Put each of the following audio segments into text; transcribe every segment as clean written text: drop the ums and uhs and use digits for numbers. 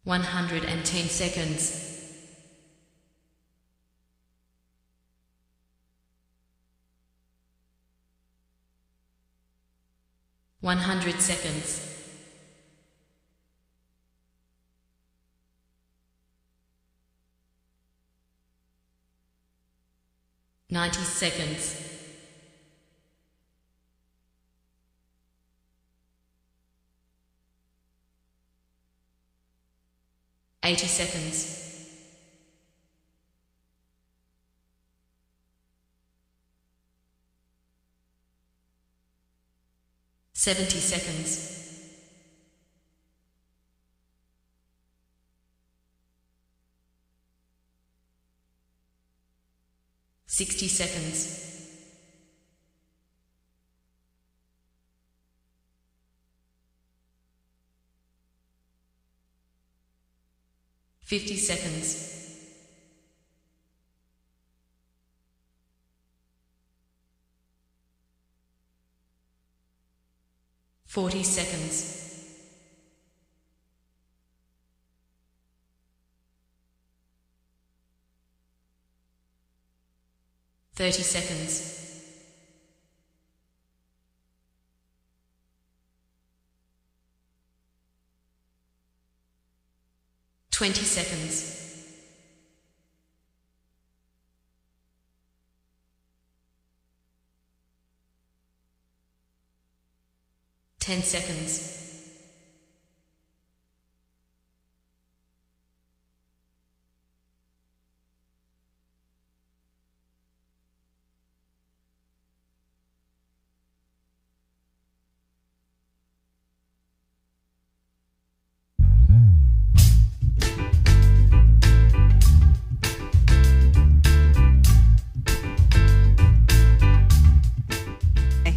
110 seconds. 100 seconds. 90 seconds. 80 seconds. 70 seconds. 60 seconds. 50 seconds. 40 seconds. 30 seconds. 20 seconds. 10 seconds.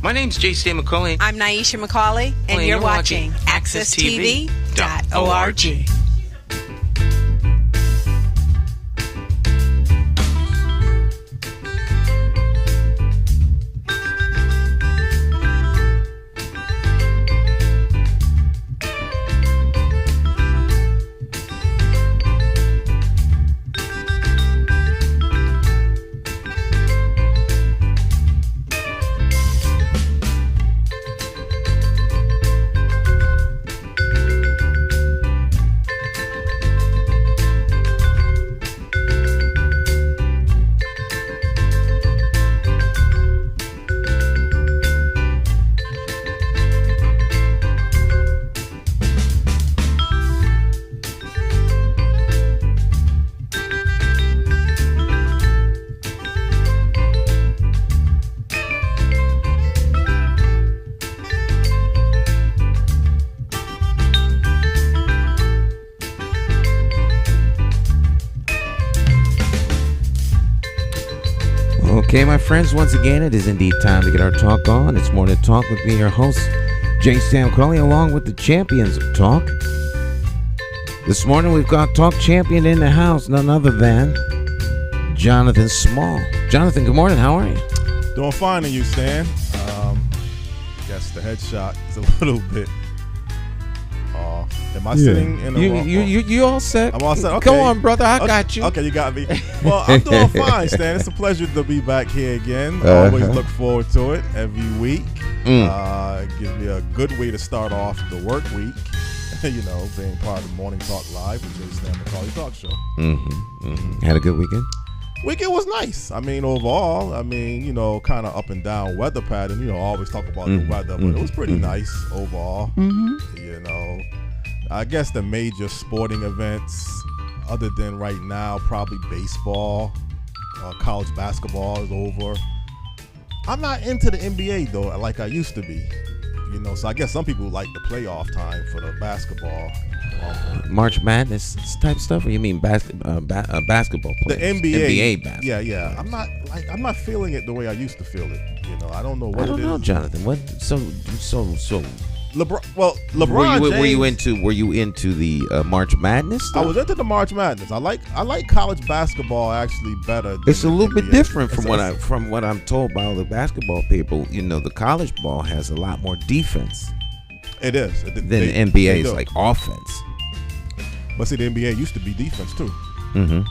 'My name's J.C. McCauley. I'm Nyesha McCauley, and you're watching AccessTV.org. Okay, my friends, once again, it is indeed time to get our talk on. It's Morning Talk with me, your host, J. Sam Crowley, along with the champions of talk. This morning, we've got talk champion in the house, none other than Jonathan Small. Jonathan, good morning. How are you? Doing fine, and you, Stan? Guess the headshot is a little bit off. Am I sitting in the wrong? You all set? I'm all set. Okay. Come on, brother. I got you. Okay, you got me. Well, I'm doing fine, Stan. It's a pleasure to be back here again. I always look forward to it every week. It gives me a good way to start off the work week. You know, being part of the Morning Talk Live, which is Stan McCauley Talk Show. Had a good weekend? Weekend was nice. I mean, overall, you know, kind of up and down weather pattern. You know, I always talk about the weather, but it was pretty nice overall. You know, I guess the major sporting events, other than right now, probably baseball, college basketball is over. I'm not into the NBA though, like I used to be. You know, so I guess some people like the playoff time for the basketball. March Madness type stuff, or you mean basketball players? The NBA basketball. Yeah. I'm not feeling it the way I used to feel it. You know, I don't know what it is. I don't know, Jonathan. What? So. LeBron James, were you into the March Madness stuff? I was into the March Madness. I like college basketball actually better. It's a little bit different from what I'm told by all the basketball people. You know, the college ball has a lot more defense. It is. Than NBA is like offense. But see, the NBA used to be defense too.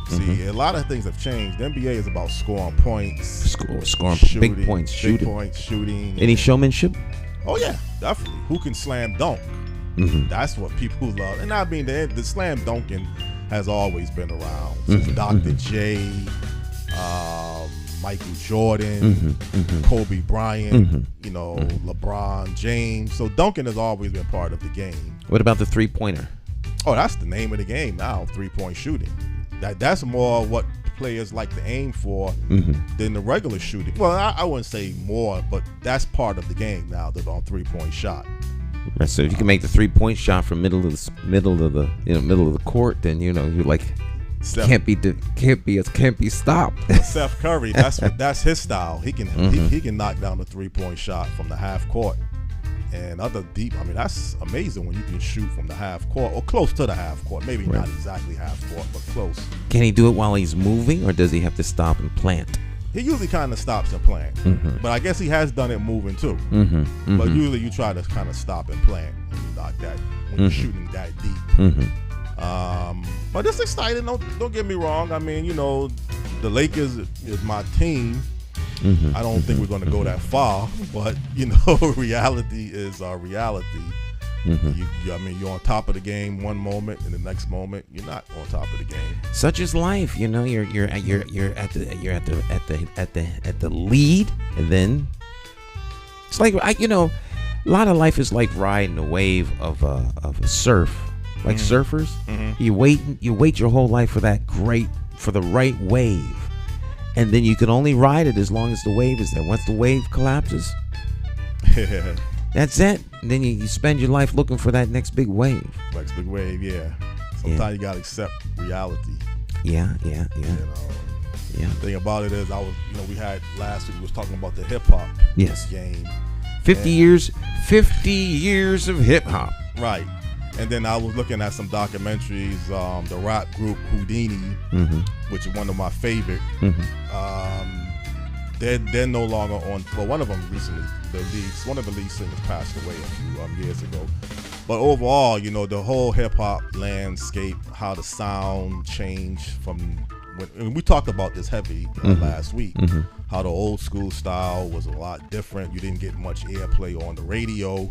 See, a lot of things have changed. The NBA is about scoring points, scoring shooting, big points, shooting. Any showmanship? Oh yeah, definitely. Who can slam dunk? That's what people love. And I mean, the slam dunking has always been around since Dr. J, Michael Jordan, Kobe Bryant, LeBron James. So dunking has always been part of the game. What about the three-pointer? Oh, that's the name of the game now, three-point shooting. That's more what players like to aim for than the regular shooting. Well, I wouldn't say more, but that's part of the game now, the three-point shot. Right, so if you can make the three-point shot from middle of the court, then you like can't be stopped. Steph Curry, that's his style. He can knock down the three-point shot from the half court. And other deep, I mean, that's amazing when you can shoot from the half court or close to the half court. Maybe not exactly half court, but close. Can he do it while he's moving, or does he have to stop and plant? He usually kind of stops and plant. But I guess he has done it moving too. But usually you try to kind of stop and plant when you knock that, when you're shooting that deep. But it's exciting. Don't get me wrong. I mean, the Lakers is my team. I don't think we're going to go that far, but reality is our reality. You're on top of the game one moment, and the next moment you're not on top of the game. Such is life, you're at the lead, and then it's like a lot of life is like riding a wave of a surf, like surfers. You wait your whole life for the right wave. And then you can only ride it as long as the wave is there. Once the wave collapses, that's it. And then you spend your life looking for that next big wave. Next big wave, yeah. Sometimes you gotta accept reality. Yeah. The thing about it is, we had last week, we was talking about the hip hop game. 50 years of hip hop. Right. And then I was looking at some documentaries, the rap group Houdini, which is one of my favorite. They're no longer on. Well, one of them recently, one of the lead singers passed away a few years ago. But overall, the whole hip hop landscape, how the sound changed from. We talked about this heavy last week. How the old school style was a lot different. You didn't get much airplay on the radio.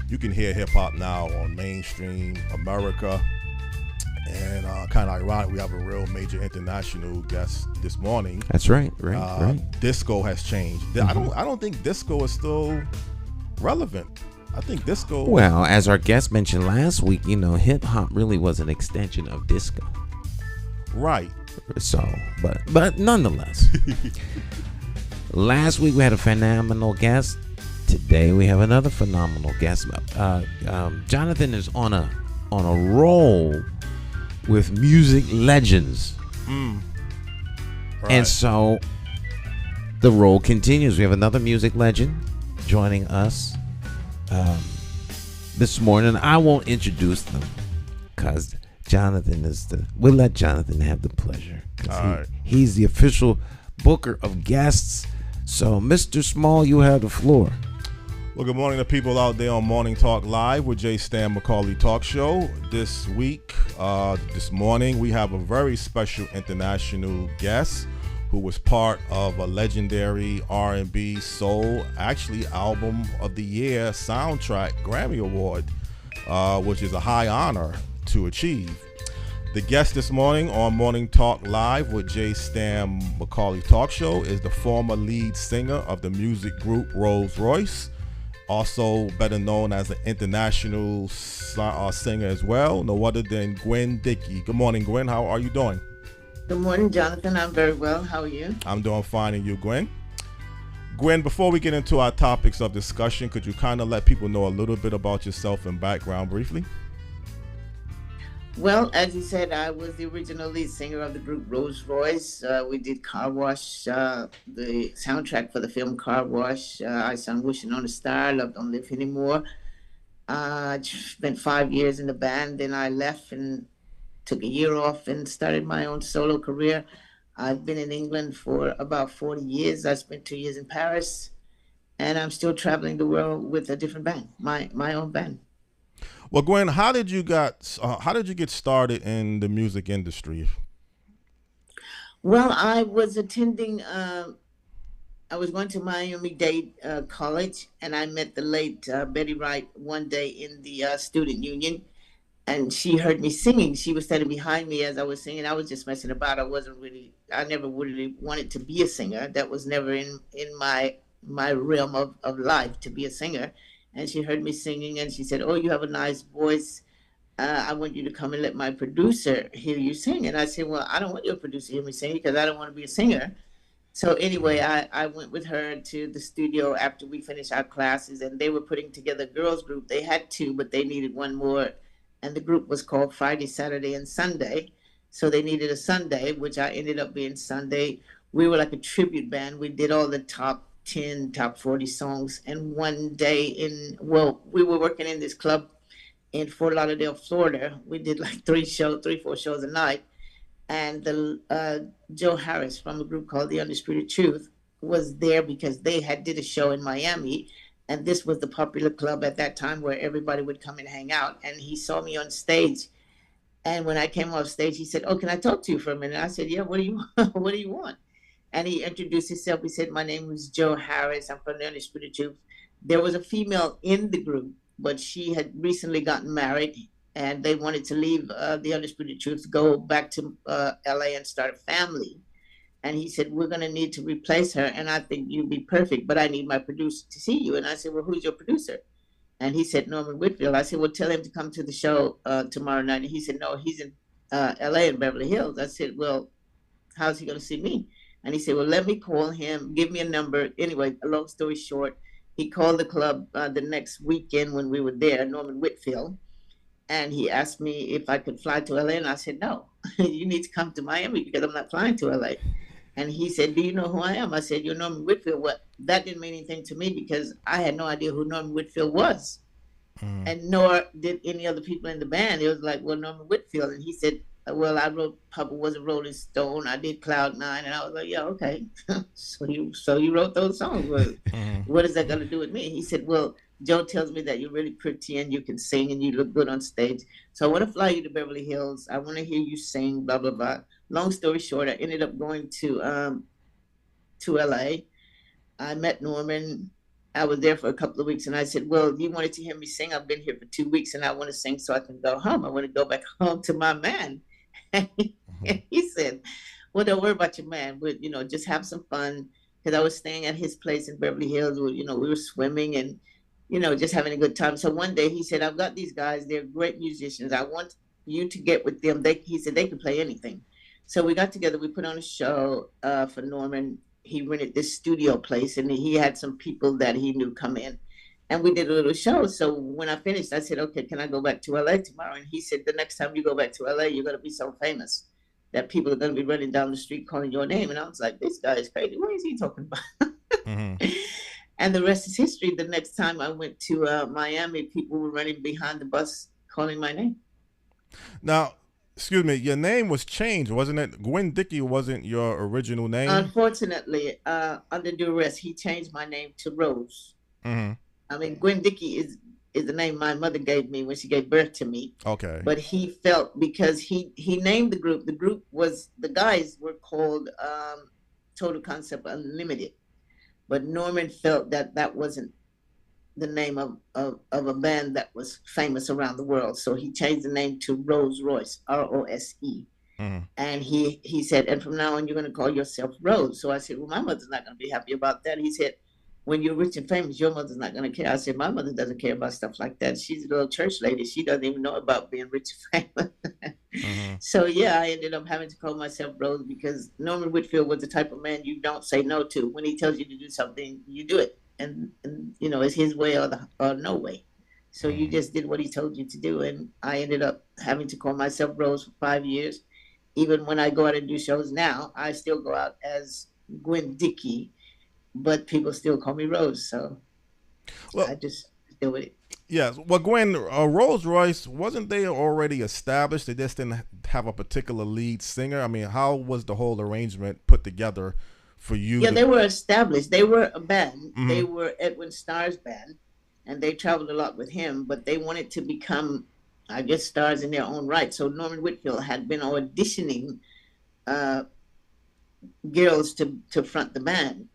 You can hear hip hop now on mainstream America. And kind of ironic, we have a real major international guest this morning. That's right. Disco has changed. I don't think disco is still relevant. I think disco. Well, as our guest mentioned last week, hip hop really was an extension of disco. Right. So, but nonetheless, last week we had a phenomenal guest. Today we have another phenomenal guest. Jonathan is on a roll with music legends, right. And so the roll continues. We have another music legend joining us this morning. I won't introduce them because Jonathan we'll let Jonathan have the pleasure. Right. He's the official booker of guests. So, Mr. Small, you have the floor. Well, good morning to people out there on Morning Talk Live with J. Stan McCauley Talk Show. This week, this morning, we have a very special international guest who was part of a legendary R&B soul, actually album of the year soundtrack Grammy Award, which is a high honor to achieve. The guest this morning on Morning Talk Live with J. Stan McCauley Talk Show is the former lead singer of the music group Rose Royce, also better known as an international singer as well, no other than Gwen Dickey. Good morning, Gwen. How are you doing? Good morning, Jonathan. I'm very well. How are you? I'm doing fine. And you, Gwen? Gwen, before we get into our topics of discussion, could you kind of let people know a little bit about yourself and background briefly? Well, as you said, I was the original lead singer of the group Rose Royce. We did Car Wash, the soundtrack for the film Car Wash. I sang Wishing on a Star, Love Don't Live Anymore. I spent 5 years in the band, then I left and took a year off and started my own solo career. I've been in England for about 40 years. I spent 2 years in Paris, and I'm still traveling the world with a different band, my own band. Well, Gwen, how did you get started in the music industry? Well, I was attending. I was going to Miami-Dade College, and I met the late Betty Wright one day in the student union, and she heard me singing. She was standing behind me as I was singing. I was just messing about. I never really wanted to be a singer. That was never in my realm of life to be a singer. And she heard me singing, and she said, "Oh, you have a nice voice. I want you to come and let my producer hear you sing." And I said, "Well, I don't want your producer to hear me sing because I don't want to be a singer." So anyway, I went with her to the studio after we finished our classes, and they were putting together a girls group. They had two, but they needed one more, and the group was called Friday, Saturday, and Sunday. So they needed a Sunday, which I ended up being Sunday. We were like a tribute band. We did all the top 10, top 40 songs. And one day we were working in this club in Fort Lauderdale, Florida. We did like 4 shows a night. And Joe Harris from a group called The Undisputed Truth was there because they had did a show in Miami, and this was the popular club at that time where everybody would come and hang out. And he saw me on stage, and when I came off stage, he said, "Oh, can I talk to you for a minute?" I said, "Yeah, what do you what do you want?" And he introduced himself. He said, "My name was Joe Harris. I'm from The Undisputed Truth." There was a female in the group, but she had recently gotten married, and they wanted to leave The Undisputed Truth, go back to LA and start a family. And he said, "We're going to need to replace her, and I think you'd be perfect, but I need my producer to see you." And I said, "Well, who's your producer?" And he said, "Norman Whitfield." I said, "Well, tell him to come to the show tomorrow night." And he said, "No, he's in LA in Beverly Hills." I said, "Well, how's he going to see me?" And he said, "Well, let me call him, give me a number." Anyway, a long story short, he called the club the next weekend when we were there, Norman Whitfield. And he asked me if I could fly to LA, and I said, "No, you need to come to Miami because I'm not flying to LA." And he said, "Do you know who I am?" I said, "You're Norman Whitfield." What? That didn't mean anything to me because I had no idea who Norman Whitfield was. And nor did any other people in the band. It was like, "Well, Norman Whitfield." And he said, "Well, I wrote Papa Was a Rolling Stone. I did Cloud Nine." And I was like, "Yeah, okay." so you wrote those songs. Well, what is that going to do with me? He said, "Well, Joe tells me that you're really pretty and you can sing and you look good on stage. So I want to fly you to Beverly Hills. I want to hear you sing, blah, blah, blah." Long story short, I ended up going to LA. I met Norman. I was there for a couple of weeks, and I said, "Well, you wanted to hear me sing. I've been here for 2 weeks, and I want to sing so I can go home. I want to go back home to my man." And he said, "Well, don't worry about your man. But just have some fun." Because I was staying at his place in Beverly Hills. We were swimming and just having a good time. So one day he said, "I've got these guys. They're great musicians. I want you to get with them." He said they could play anything. So we got together. We put on a show for Norman. He rented this studio place, and he had some people that he knew come in. And we did a little show. So when I finished, I said, "Okay, can I go back to LA tomorrow?" And he said, "The next time you go back to LA, you're going to be so famous that people are going to be running down the street calling your name." And I was like, "This guy is crazy. What is he talking about?" And the rest is history. The next time I went to Miami, people were running behind the bus calling my name. Now, excuse me, your name was changed, wasn't it? Gwen Dickey wasn't your original name? Unfortunately, under duress, he changed my name to Rose. I mean, Gwen Dickey is the name my mother gave me when she gave birth to me. Okay. But he felt, because he named the group the guys were called Total Concept Unlimited. But Norman felt that wasn't the name of a band that was famous around the world. So he changed the name to Rose Royce, R-O-S-E. And he said, "And from now on, you're going to call yourself Rose." So I said, "Well, my mother's not going to be happy about that." He said, "When you're rich and famous, your mother's not going to care." I said, "My mother doesn't care about stuff like that. She's a little church lady. She doesn't even know about being rich and famous." So yeah, I ended up having to call myself Rose because Norman Whitfield was the type of man you don't say no to. When he tells you to do something, you do it. And it's his way or no way. So you just did what he told you to do. And I ended up having to call myself Rose for 5 years. Even when I go out and do shows now, I still go out as Gwen Dickey, but people still call me Rose. So I just deal with it. Yes. Well, Gwen, Rose Royce, wasn't they already established? They just didn't have a particular lead singer. I mean, how was the whole arrangement put together for you? Yeah, they were established. They were a band. They were Edwin Starr's band. and they traveled a lot with him, but they wanted to become, I guess, stars in their own right. So Norman Whitfield had been auditioning girls to front the band,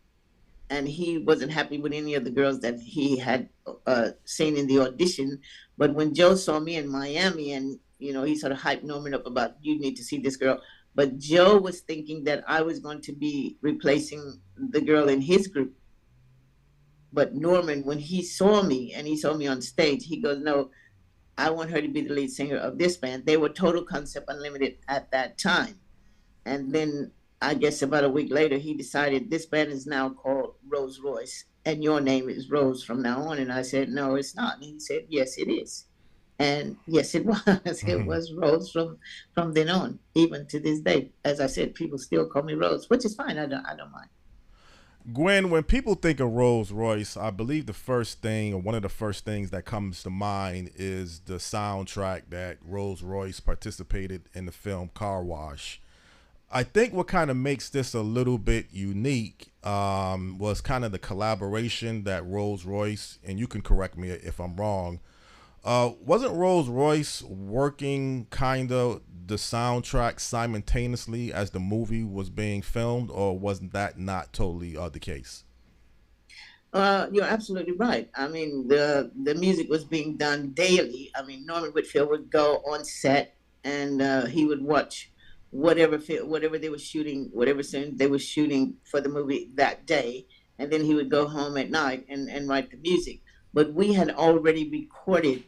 and he wasn't happy with any of the girls that he had seen in the audition. But when Joe saw me in Miami, and he sort of hyped Norman up about, you need to see this girl. But Joe was thinking that I was going to be replacing the girl in his group. But Norman, when he saw me and he saw me on stage, he goes, no, I want her to be the lead singer of this band. They were Total Concept Unlimited at that time. And then I guess about a week later, he decided this band is now called Rose Royce, and your name is Rose from now on. And I said, no, it's not. And he said, yes, it is. And yes, it was. It was Rose from then on, even to this day. As I said, people still call me Rose, which is fine. I don't mind. Gwen, when people think of Rose Royce, I believe the first thing, or one of the first things that comes to mind, is the soundtrack that Rose Royce participated in the film Car Wash. I think what kind of makes this a little bit unique was kind of the collaboration that Rose Royce, and you can correct me if I'm wrong, wasn't Rose Royce working kind of the soundtrack simultaneously as the movie was being filmed, or wasn't that not totally the case? You're absolutely right. I mean, the music was being done daily. I mean, Norman Whitfield would go on set, and he would watch whatever they were shooting, whatever scene they were shooting for the movie that day, and then he would go home at night and write the music. But we had already recorded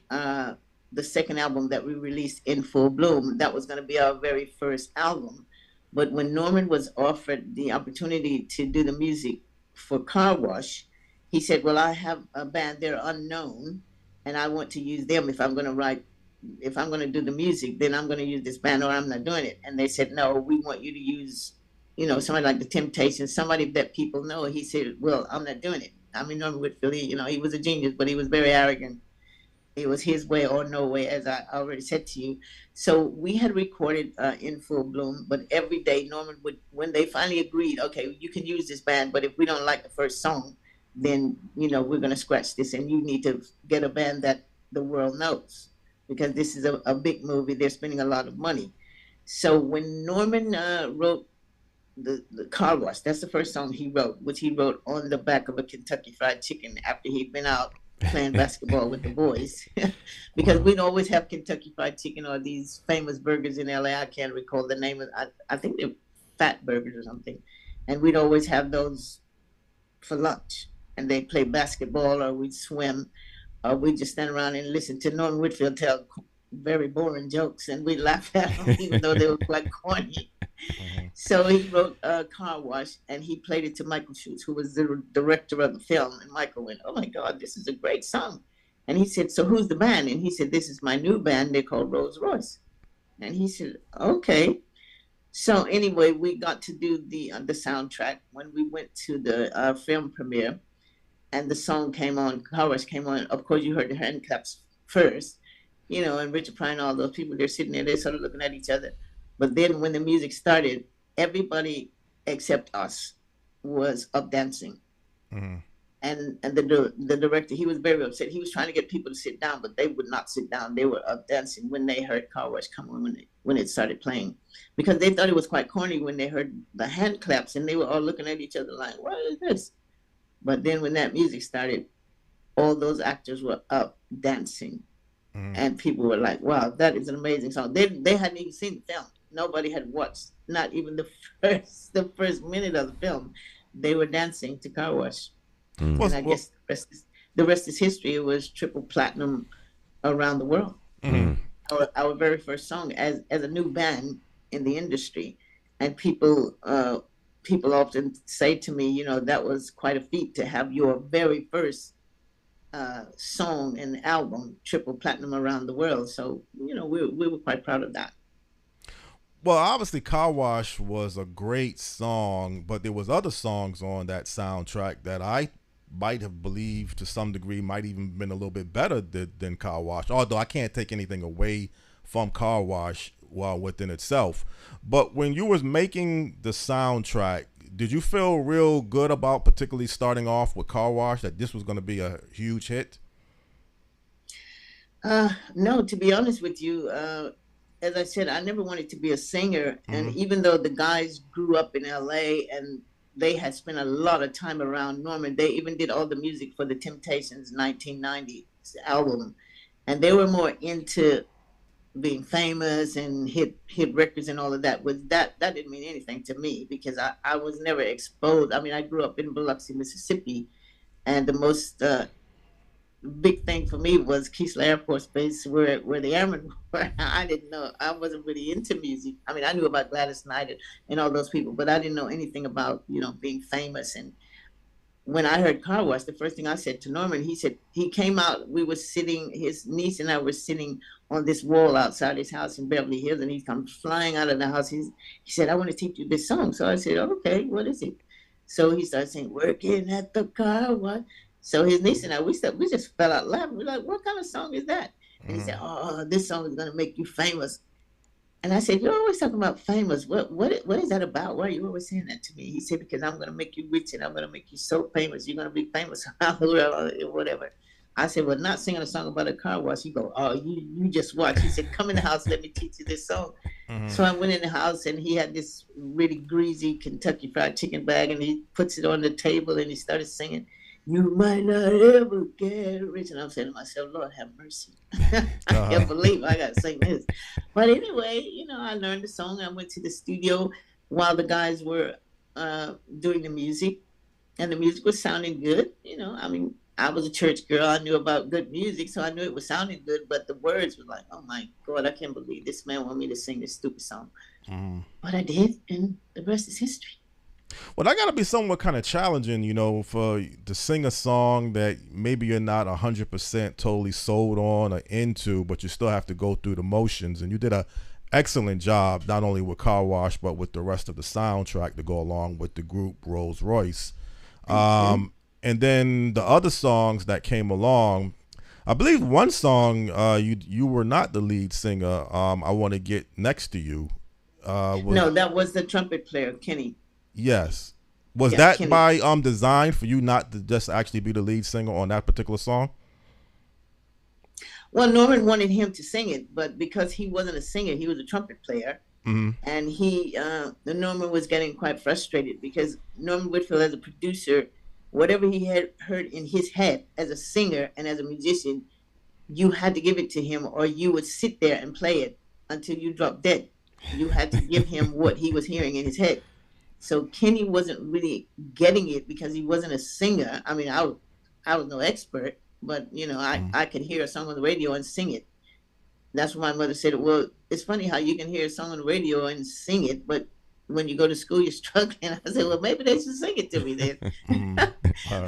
the second album that we released, In Full Bloom. That was going to be our very first album. But when Norman was offered the opportunity to do the music for Car Wash, he said, well, I have a band, they're unknown, and I want to use them if I'm going to do the music, then I'm going to use this band, or I'm not doing it. And they said, no, we want you to use, somebody like the Temptations, somebody that people know. He said, well, I'm not doing it. I mean, Norman Whitfield, he was a genius, but he was very arrogant. It was his way or no way, as I already said to you. So we had recorded In Full Bloom, but every day Norman would, when they finally agreed, okay, you can use this band, but if we don't like the first song, then, we're going to scratch this, and you need to get a band that the world knows, because this is a big movie. They're spending a lot of money. So when Norman wrote the Car Wash, that's the first song he wrote, which he wrote on the back of a Kentucky Fried Chicken after he'd been out playing basketball with the boys. Because we'd always have Kentucky Fried Chicken or these famous burgers in LA. I can't recall the name of it. I think they're Fat Burgers or something. And we'd always have those for lunch. And they'd play basketball, or we'd swim, or we'd just stand around and listen to Norman Whitfield tell very boring jokes, and we'd laugh at them, even though they were quite corny. So he wrote Car Wash, and he played it to Michael Schultz, who was the director of the film. And Michael went, oh my God, this is a great song. And he said, so who's the band? And he said, this is my new band. They're called Rose Royce. And he said, okay. So anyway, we got to do the soundtrack when we went to the film premiere. And the song came on, Car Wash came on. Of course, you heard the hand claps first, and Richard Pryor and all those people, they're sitting there, they're sort of looking at each other. But then when the music started, everybody except us was up dancing. Mm-hmm. And the director, he was very upset. He was trying to get people to sit down, but they would not sit down. They were up dancing when they heard Car Wash come on, when it started playing. Because they thought it was quite corny when they heard the hand claps, and they were all looking at each other like, what is this? But then when that music started, all those actors were up dancing. Mm-hmm. And people were like, wow, that is an amazing song. They hadn't even seen the film. Nobody had watched, not even the first minute of the film. They were dancing to Car Wash. Mm-hmm. And I guess the rest is history. It was triple platinum around the world. Mm-hmm. Our very first song as a new band in the industry. And people often say to me, that was quite a feat to have your very first song and album triple platinum around the world. So, we were quite proud of that. Well, obviously Car Wash was a great song, but there was other songs on that soundtrack that I might have believed to some degree might even been a little bit better than Car Wash, although I can't take anything away from Car Wash within itself. But when you was making the soundtrack, did you feel real good about particularly starting off with Car Wash, that this was going to be a huge hit? No, to be honest with you, as I said, I never wanted to be a singer. And Mm-hmm. even though the guys grew up in LA and they had spent a lot of time around Norman, they even did all the music for the Temptations 1990 album. And they were more into being famous and hit records and all of that. Was that didn't mean anything to me because I was never exposed. I mean, I grew up in Biloxi, Mississippi, and the most big thing for me was Keesler Air Force Base, where the airmen were. I didn't know. I wasn't really into music. I mean, I knew about Gladys Knight and all those people, but I didn't know anything about being famous. And when I heard Car Wash, the first thing I said to Norman, he said he came out. We were sitting. His niece and I were sitting on this wall outside his house in Beverly Hills, and he comes flying out of the house. He said, "I want to teach you this song." So I said, "Okay, what is it?" So he started saying, "Working at the car wash." So his niece and I, we just fell out laughing. We're like, "What kind of song is that?" And he said, "Oh, this song is gonna make you famous." And I said, "You're always talking about famous. What is that about? Why are you always saying that to me?" He said, "Because I'm gonna make you rich and I'm gonna make you so famous. You're gonna be famous or whatever." I said, "Well, not singing a song about a car wash." He go, "Oh, you just watch." He said, "Come in the house, let me teach you this song." So I went in the house and he had this really greasy Kentucky Fried Chicken bag and he puts it on the table and he started singing, "You might not ever get rich." And I'm saying to myself, "Lord have mercy." I can't believe I got to sing this. But anyway, I learned the song. I went to the studio while the guys were doing the music, and the music was sounding good. I mean, I was a church girl. I knew about good music, so I knew it was sounding good. But the words were like, "Oh my God, I can't believe this man wanted me to sing this stupid song." But I did, and the rest is history. Well, that got to be somewhat kind of challenging, for to sing a song that maybe you're not 100% totally sold on or into, but you still have to go through the motions. And you did a excellent job, not only with Car Wash, but with the rest of the soundtrack to go along with the group Rose Royce. And then the other songs that came along, I believe one song you were not the lead singer. I Want to Get Next to You. No, that was the trumpet player, Kenny. Yes. Was Yeah, that Kenny. by design for you not to just actually be the lead singer on that particular song? Well, Norman wanted him to sing it, but because he wasn't a singer, he was a trumpet player. Mm-hmm. And Norman was getting quite frustrated because Norman Whitfield, as a producer, whatever he had heard in his head as a singer and as a musician, you had to give it to him, or you would sit there and play it until you dropped dead. You had to give him what he was hearing in his head. So Kenny wasn't really getting it because he wasn't a singer. I mean, I was no expert, but I could hear a song on the radio and sing it. That's why my mother said, "Well, it's funny how you can hear a song on the radio and sing it, but when you go to school, you're struggling." I said, "Well, maybe they should sing it to me then."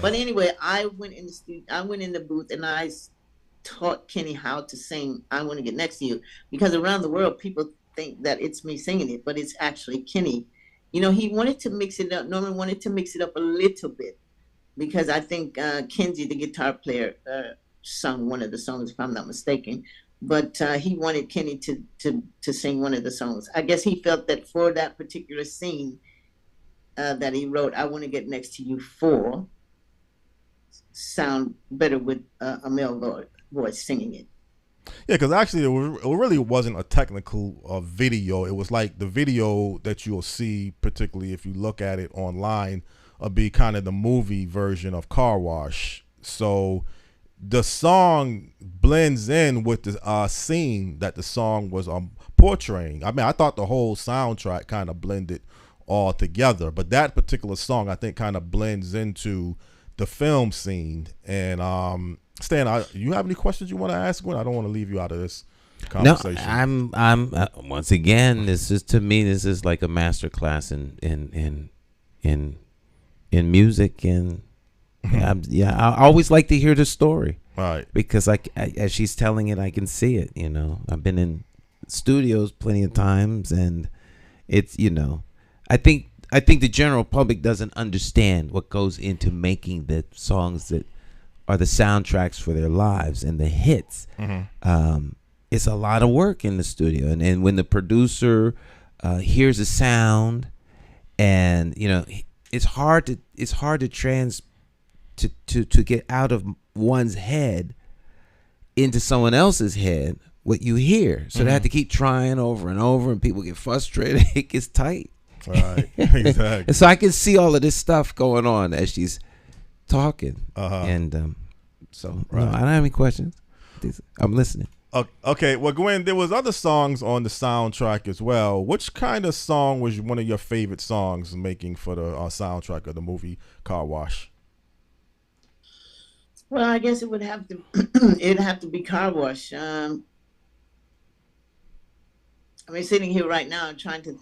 But anyway, I went in the studio. I went in the booth and I taught Kenny how to sing "I Want to Get Next to You," because around the world, people think that it's me singing it, but it's actually Kenny. He wanted to mix it up. Norman wanted to mix it up a little bit because I think Kenzie, the guitar player, sung one of the songs, if I'm not mistaken. But he wanted Kenny to sing one of the songs. I guess he felt that for that particular scene that he wrote, "I Want to Get Next to You" for, sound better with a male voice singing it. Yeah, because actually it really wasn't a technical video. It was like the video that you'll see, particularly if you look at it online, will be kind of the movie version of Car Wash. So the song blends in with the scene that the song was portraying. I mean, I thought the whole soundtrack kind of blended all together, but that particular song I think kind of blends into the film scene. And Stan, you have any questions you want to ask Gwen? I don't want to leave you out of this conversation. No, I'm once again, this is like a master class in music, and I always like to hear the story, right? Because as she's telling it, I can see it. I've been in studios plenty of times, and it's I think the general public doesn't understand what goes into making the songs that are the soundtracks for their lives and the hits. It's a lot of work in the studio, and when the producer hears a sound, and it's hard to get out of one's head into someone else's head what you hear. So they have to keep trying over and over, and people get frustrated. It gets tight. Right. Exactly. And so I can see all of this stuff going on as she's talking. And so no, I don't have any questions. I'm listening. Okay, well, Gwen, there was other songs on the soundtrack as well. Which kind of song was one of your favorite songs making for the soundtrack of the movie Car Wash? Well, I guess it would have to it'd have to be Car Wash. I mean, sitting here right now, I'm trying to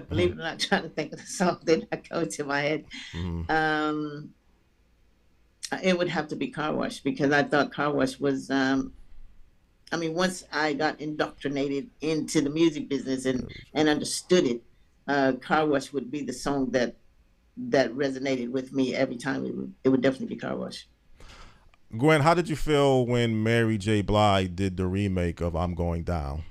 believe it or not, trying to think of the song that not go to my head. It would have to be Car Wash, because I thought Car Wash was. I mean, once I got indoctrinated into the music business and understood it, Car Wash would be the song that resonated with me every time. It would definitely be Car Wash. Gwen, how did you feel when Mary J. Blige did the remake of I'm Going Down?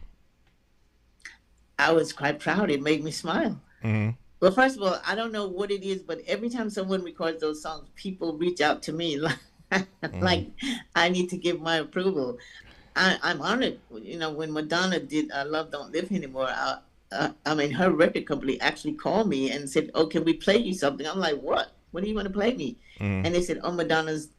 I was quite proud. It made me smile. Well, first of all, I don't know what it is, but every time someone records those songs, people reach out to me like I need to give my approval. I'm honored. You know, when Madonna did Love Don't Live Anymore, I mean, her record company actually called me and said, "Oh, can we play you something?" I'm like, "What? What do you want to play me?" And they said, "Oh, Madonna's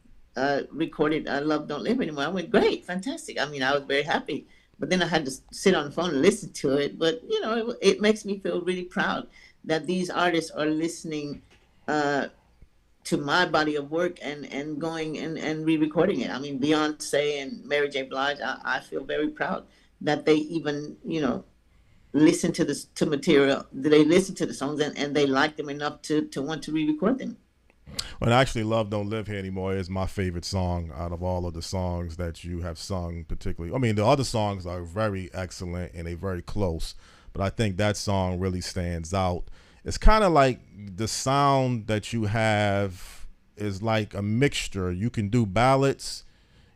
recorded Love Don't Live Anymore." I went, "Great, fantastic." I mean, I was very happy. But then I had to sit on the phone and listen to it. But, you know, it makes me feel really proud that these artists are listening to my body of work and going and re-recording it. I mean, Beyonce and Mary J. Blige, I feel very proud that they even, you know, listen to material. They listen to the songs and they like them enough to want to re-record them. Well, actually, Love Don't Live Here Anymore is my favorite song out of all of the songs that you have sung, particularly. I mean, the other songs are very excellent and they're very close, but I think that song really stands out. It's kind of like the sound that you have is like a mixture. You can do ballads,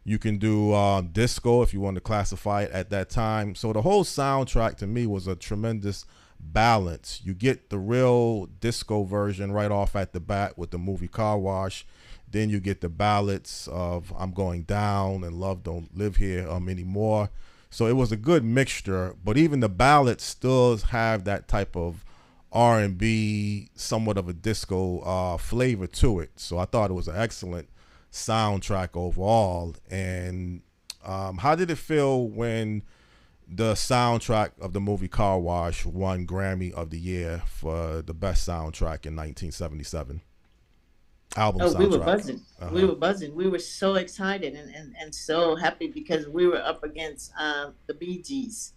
you can do disco if you want to classify it at that time. So the whole soundtrack to me was a tremendous balance. You get the real disco version right off at the bat with the movie Car Wash. Then you get the ballads of I'm Going Down and Love Don't Live Here Anymore. So it was a good mixture, but even the ballads still have that type of R&B, somewhat of a disco flavor to it. So I thought it was an excellent soundtrack overall. And how did it feel when the soundtrack of the movie Car Wash won Grammy of the Year for the best soundtrack in 1977? Album soundtrack. We were buzzing. We were buzzing. We were so excited and so happy because we were up against the Bee Gees.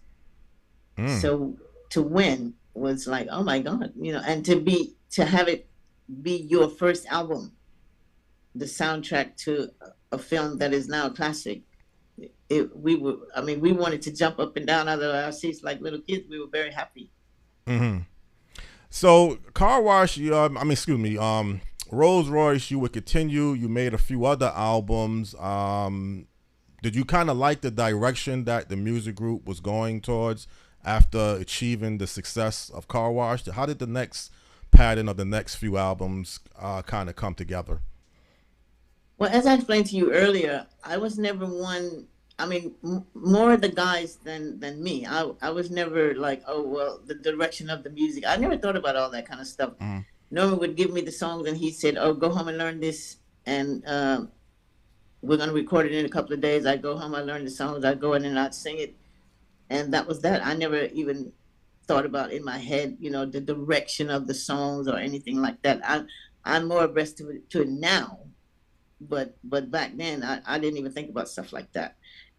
So to win was like, oh my God, you know, and to have it be your first album, the soundtrack to a film that is now a classic. We wanted to jump up and down out of our seats like little kids. We were very happy. So Car Wash, Rose Royce, you would continue. You made a few other albums. Did you kind of like the direction that the music group was going towards after achieving the success of Car Wash? How did the next pattern of the next few albums kind of come together? Well, as I explained to you earlier, I was never one. I mean, more the guys than me. I was never like, oh, well, the direction of the music. I never thought about all that kind of stuff. Norman would give me the songs and he said, oh, go home and learn this. And we're going to record it in a couple of days. I go home, I learn the songs, I go in and I'd sing it. And that was that. I never even thought about in my head, you know, the direction of the songs or anything like that. I'm more abreast to it now. But back then, I didn't even think about stuff like that.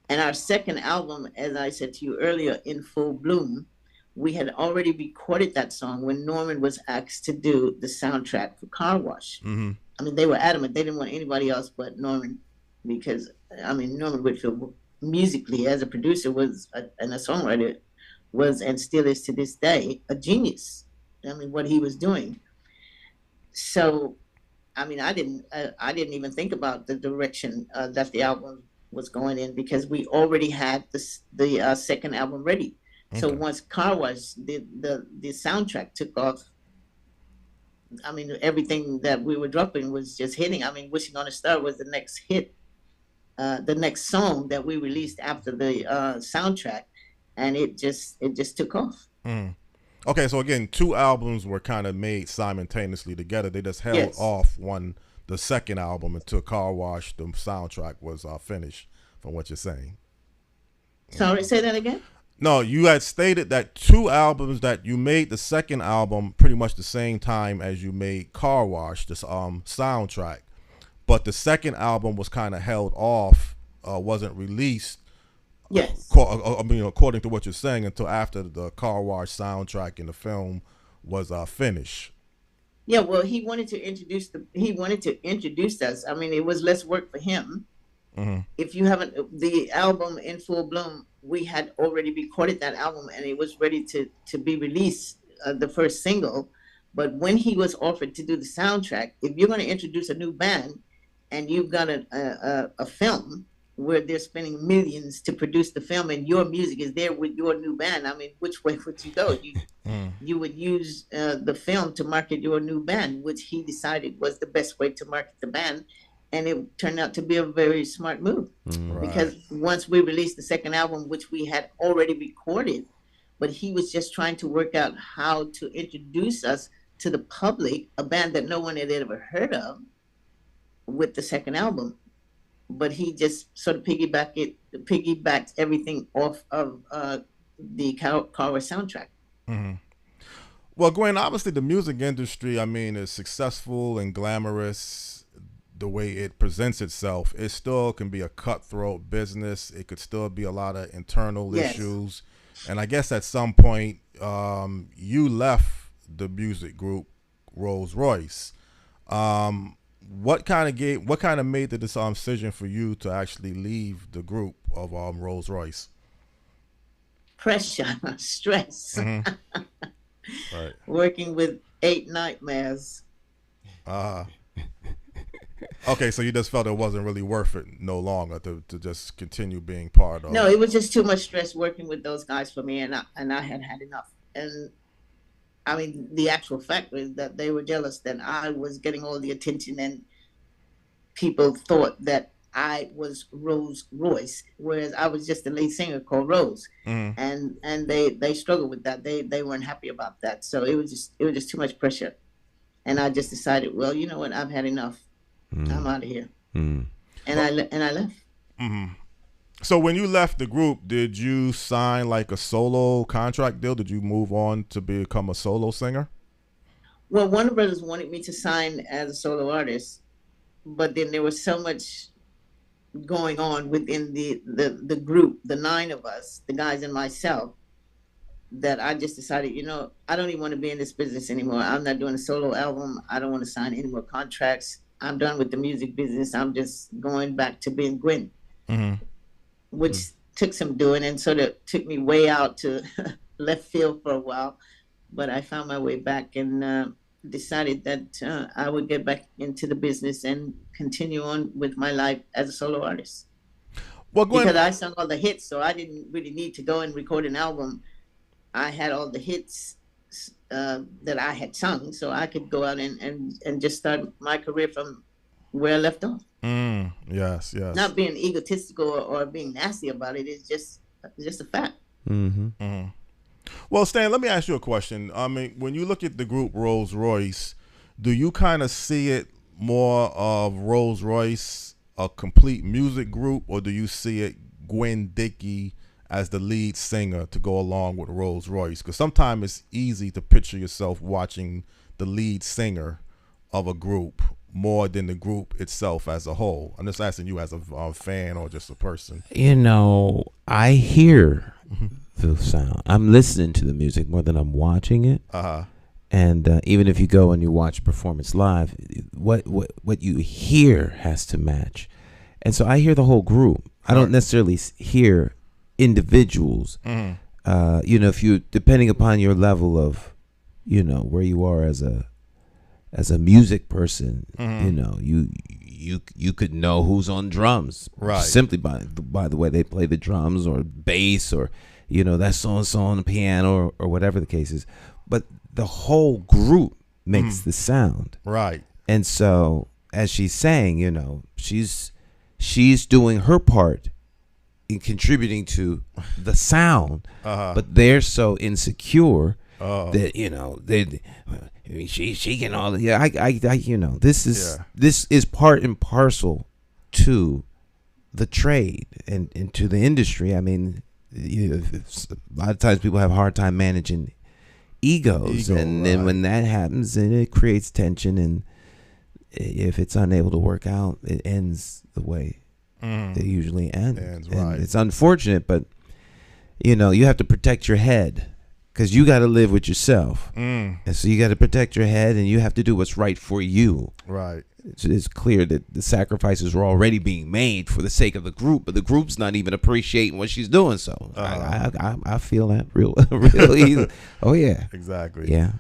And our second album, as I said to you earlier, In Full Bloom, we had already recorded that song when Norman was asked to do the soundtrack for Car Wash. I mean, they were adamant. They didn't want anybody else but Norman because, I mean, Norman Whitfield musically as a producer and a songwriter was and still is to this day a genius. I mean, what he was doing. So, I mean, I didn't even think about the direction that the album was going in because we already had the second album ready. Okay. So once Car Wash, the soundtrack took off, I mean, everything that we were dropping was just hitting. I mean, Wishing on a Star was the next hit the next song that we released after the soundtrack, and it just took off. Okay, so again, 2 albums were kind of made simultaneously together. They just held Yes. off the second album until Car Wash, the soundtrack, was finished, from what you're saying. Sorry, say that again? No, you had stated that 2 albums, that you made the second album pretty much the same time as you made Car Wash, this soundtrack. But the second album was kind of held off, wasn't released. Yes. I mean, according to what you're saying, until after the Car Wash soundtrack and the film was finished. Yeah, well, he wanted to introduce us. I mean, it was less work for him. If you haven't, the album In Full Bloom, we had already recorded that album and it was ready to be released, the first single. But when he was offered to do the soundtrack, if you're going to introduce a new band and you've got a film where they're spending millions to produce the film and your music is there with your new band, I mean, which way would you go? You would use the film to market your new band, which he decided was the best way to market the band. And it turned out to be a very smart move. Because once we released the second album, which we had already recorded, but he was just trying to work out how to introduce us to the public, a band that no one had ever heard of, with the second album. But he just sort of piggybacked everything off of the Car Wash soundtrack. Well, Gwen, obviously the music industry, I mean, is successful and glamorous the way it presents itself. It still can be a cutthroat business. It could still be a lot of internal issues. And I guess at some point, you left the music group Rose Royce. What kind of made the decision for you to actually leave the group of Rose Royce? Pressure, stress, Right. working with 8 nightmares. Okay, so you just felt it wasn't really worth it no longer to just continue being part of. No, it was just too much stress working with those guys for me, and I had had enough. And I mean, the actual fact was that they were jealous that I was getting all the attention, and people thought that I was Rose Royce, whereas I was just a lead singer called Rose. And they struggled with that. They weren't happy about that. So it was just too much pressure, and I just decided, well, you know what, I've had enough. I'm out of here. And I left. So when you left the group, did you sign like a solo contract deal? Did you move on to become a solo singer? Well, Warner Brothers wanted me to sign as a solo artist, but then there was so much going on within the group, the 9 of us, the guys and myself, that I just decided, you know, I don't even want to be in this business anymore. I'm not doing a solo album. I don't want to sign any more contracts. I'm done with the music business. I'm just going back to being Gwen, which took some doing and sort of took me way out to left field for a while. But I found my way back and decided that I would get back into the business and continue on with my life as a solo artist. Well, Gwen, because I sung all the hits, so I didn't really need to go and record an album. I had all the hits that I had sung, so I could go out and just start my career from where I left off. Yes. Not being egotistical or being nasty about it. It's just a fact. Well, Stan, let me ask you a question. I mean, when you look at the group Rose Royce, do you kind of see it more of Rose Royce, a complete music group, or do you see it Gwen Dickey as the lead singer to go along with Rose Royce? Because sometimes it's easy to picture yourself watching the lead singer of a group more than the group itself as a whole. I'm just asking you as a fan or just a person. You know, I hear the sound. I'm listening to the music more than I'm watching it. And even if you go and you watch performance live, what you hear has to match. And so I hear the whole group. I don't necessarily hear individuals. You know, if you, depending upon your level of, you know, where you are as a music person, you know, you could know who's on drums, right? Simply by the way they play the drums or bass, or you know, that so and so on the piano, or whatever the case is. But the whole group makes the sound, right? And so, as she's saying, you know, she's she's doing her part in contributing to the sound, but they're so insecure that she can all this is part and parcel to the trade and to the industry. I mean, a lot of times people have a hard time managing egos, and then when that happens, then it creates tension, and if it's unable to work out, it ends the way they usually end. And it's unfortunate, but you have to protect your head, because you got to live with yourself, and so you got to protect your head, and you have to do what's right for you. Right. It's clear that the sacrifices were already being made for the sake of the group, but the group's not even appreciating what she's doing. So I feel that real easy. Oh yeah, exactly. Yeah.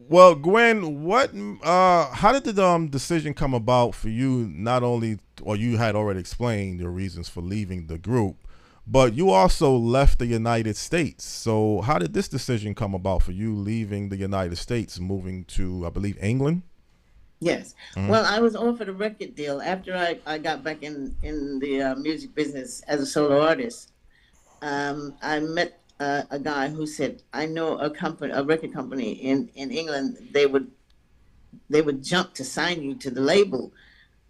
Well, Gwen, how did the decision come about for you? Not only, or you had already explained your reasons for leaving the group, but you also left the United States. So how did this decision come about for you, leaving the United States, moving to, I believe, England? Yes. Well, I was offered a record deal after I got back in the music business as a solo artist. I met a guy who said, I know a record company in England. They would jump to sign you to the label.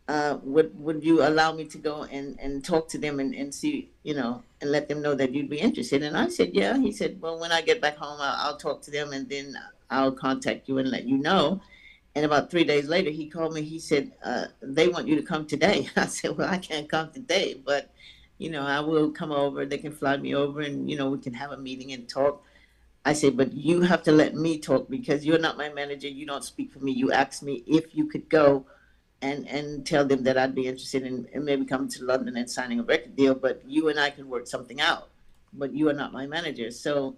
Would you allow me to go and talk to them and see, and let them know that you'd be interested? And I said, yeah. He said, well, when I get back home, I'll talk to them, and then I'll contact you and let you know. And about 3 days later, he called me. He said, they want you to come today. I said, well, I can't come today, but, I will come over. They can fly me over, and, we can have a meeting and talk. I said, but you have to let me talk, because you're not my manager. You don't speak for me. You asked me if you could go and tell them that I'd be interested in maybe coming to London and signing a record deal, but you and I could work something out. But you are not my manager. So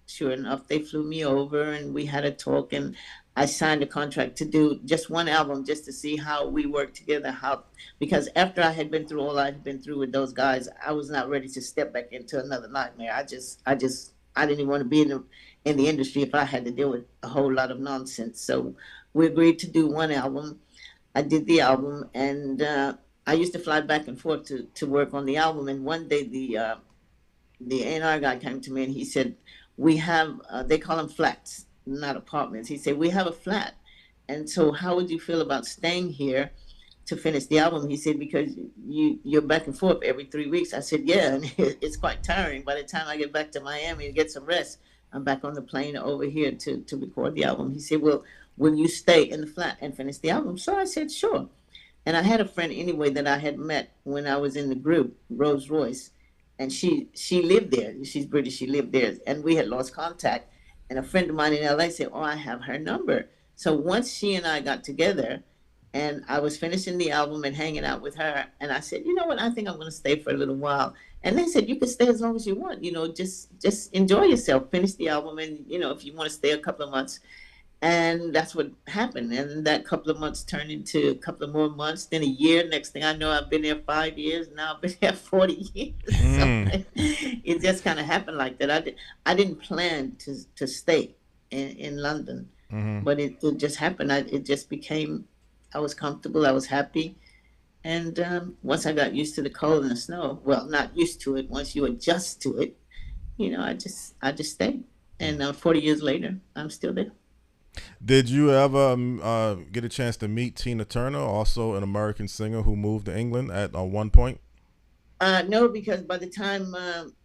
sure enough, they flew me over, and we had a talk, and I signed a contract to do just one album, just to see how we work together. Because after I had been through all I had been through with those guys, I was not ready to step back into another nightmare. I didn't even want to be in the industry if I had to deal with a whole lot of nonsense. So we agreed to do one album. I did the album, and I used to fly back and forth to work on the album. And one day the A&R guy came to me, and he said, we have, they call them flats, not apartments. He said, we have a flat. And so how would you feel about staying here to finish the album? He said, because you're back and forth every 3 weeks. I said, yeah, and it's quite tiring. By the time I get back to Miami and get some rest, I'm back on the plane over here to record the album. He said, well, will you stay in the flat and finish the album? So I said, sure. And I had a friend anyway that I had met when I was in the group, Rose Royce, and she lived there. She's British. She lived there, and we had lost contact. And a friend of mine in LA said, oh, I have her number. So once she and I got together, and I was finishing the album and hanging out with her, and I said, you know what, I think I'm going to stay for a little while. And they said, you can stay as long as you want, just enjoy yourself, finish the album, and, if you want to stay a couple of months. And that's what happened. And that couple of months turned into a couple of more months, then a year. Next thing I know, I've been there 5 years. Now I've been there 40 years. So it just kind of happened like that. I didn't plan to stay in London, but it just happened. It just became, I was comfortable. I was happy. And once I got used to the cold and the snow, well, not used to it. Once you adjust to it, I just stayed. And 40 years later, I'm still there. Did you ever get a chance to meet Tina Turner, also an American singer who moved to England at one point? No, because by the time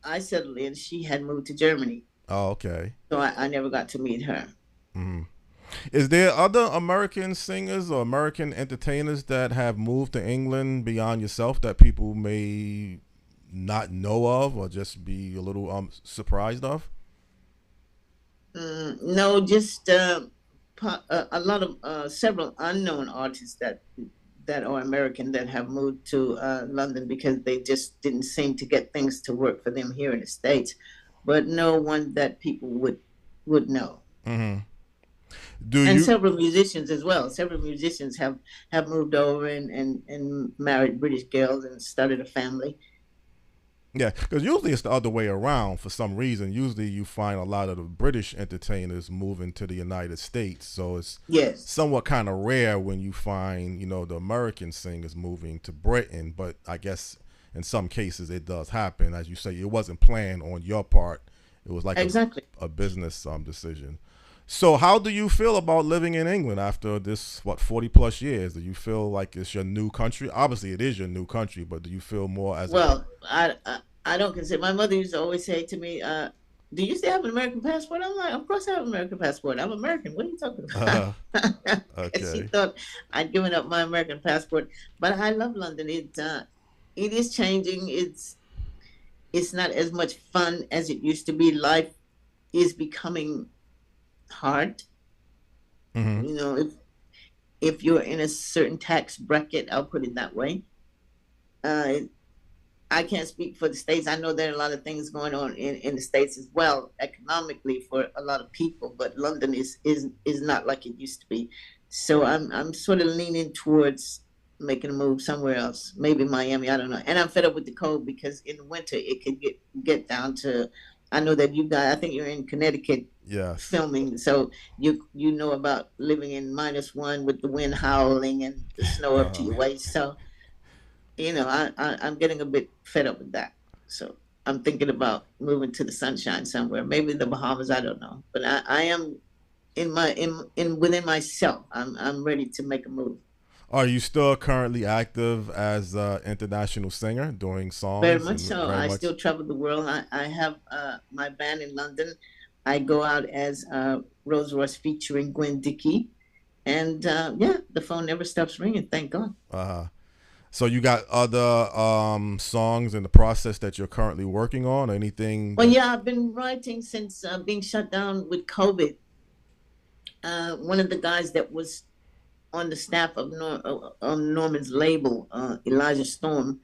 I settled in, she had moved to Germany. Oh, okay. So I never got to meet her. Mm-hmm. Is there other American singers or American entertainers that have moved to England beyond yourself that people may not know of or just be a little surprised of? No, just a lot of several unknown artists that are American that have moved to London because they just didn't seem to get things to work for them here in the States, but no one that people would know. Mm-hmm. Several musicians as well. Several musicians have moved over and married British girls and started a family. Yeah, because usually it's the other way around for some reason. Usually you find a lot of the British entertainers moving to the United States. So it's Yes. somewhat kind of rare when you find, the American singers moving to Britain. But I guess in some cases it does happen. As you say, it wasn't planned on your part. It was like Exactly. a business decision. So how do you feel about living in England after this, 40 plus years? Do you feel like it's your new country? Obviously it is your new country, but do you feel more as Well, I don't consider. My mother used to always say to me, "Do you still have an American passport?" I'm like, "Of course I have an American passport. I'm American. What are you talking about?" okay. She thought I'd given up my American passport, but I love London. It is changing. It's not as much fun as it used to be. Life is becoming hard. Mm-hmm. If you're in a certain tax bracket, I'll put it that way. I can't speak for the States. I know there are a lot of things going on in the States as well, economically for a lot of people, but London is not like it used to be. So I'm sort of leaning towards making a move somewhere else, maybe Miami, I don't know. And I'm fed up with the cold because in the winter it could get down to, I know that you guys, I think you're in Connecticut. Yes. Filming, so you know about living in -1 with the wind howling and the snow up to your waist. So I'm getting a bit fed up with that. So I'm thinking about moving to the sunshine somewhere, maybe the Bahamas. I don't know, but I am within myself. I'm ready to make a move. Are you still currently active as an international singer, doing songs? Very much so. I still travel the world. I have my band in London. I go out as Rose Royce featuring Gwen Dickey. And the phone never stops ringing, thank God. So you got other songs in the process that you're currently working on? Anything? Well, yeah, I've been writing since being shut down with COVID. One of the guys that was on the staff of Norman's label, Elijah Storm,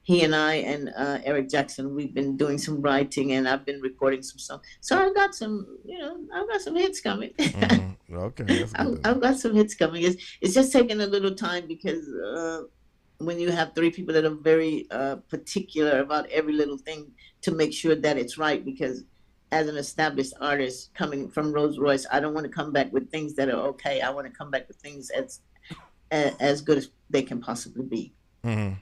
he and I and Eric Jackson, we've been doing some writing, and I've been recording some songs. So I've got some hits coming. Mm-hmm. Okay, that's good. I've got some hits coming. It's just taking a little time because when you have 3 people that are very particular about every little thing to make sure that it's right, because as an established artist coming from Rose Royce, I don't want to come back with things that are okay. I want to come back with things as good as they can possibly be. Mm-hmm.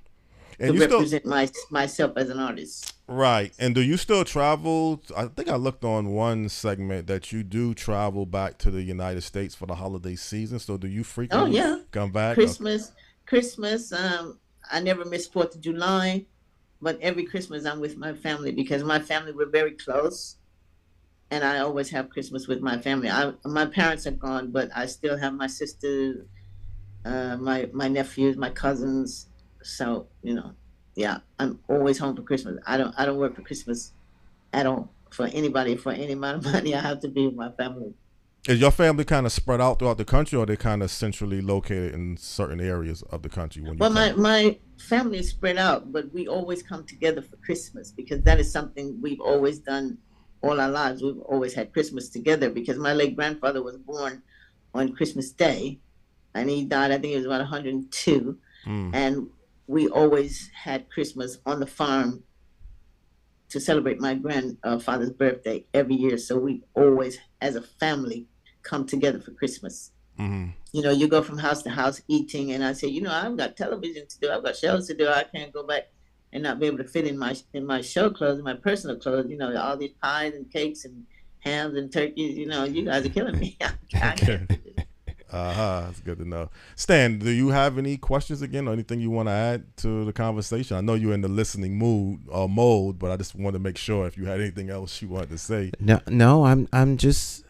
And to represent myself as an artist. Right. And do you still travel? I think I looked on one segment that you do travel back to the United States for the holiday season. So do you frequently come back? Christmas. I never miss 4th of July, but every Christmas I'm with my family because my family, we're very close. And I always have Christmas with my family. My parents are gone, but I still have my sister, my nephews, my cousins. So, I'm always home for Christmas. I don't work for Christmas at all for anybody. For any amount of money, I have to be with my family. Is your family kind of spread out throughout the country, or are they kind of centrally located in certain areas of the country? My family is spread out, but we always come together for Christmas because that is something we've always done all our lives. We've always had Christmas together because my late grandfather was born on Christmas Day, and he died, I think he was about 102. And we always had Christmas on the farm to celebrate my grandfather's birthday every year. So we always, as a family, come together for Christmas. Mm-hmm. You go from house to house eating, and I say, I've got television to do, I've got shows to do. I can't go back and not be able to fit in my show clothes, in my personal clothes. All these pies and cakes and hams and turkeys. You guys are killing me. That's good to know. Stan, do you have any questions again or anything you want to add to the conversation? I know you're in the listening mode, but I just wanted to make sure if you had anything else you wanted to say. No, I'm just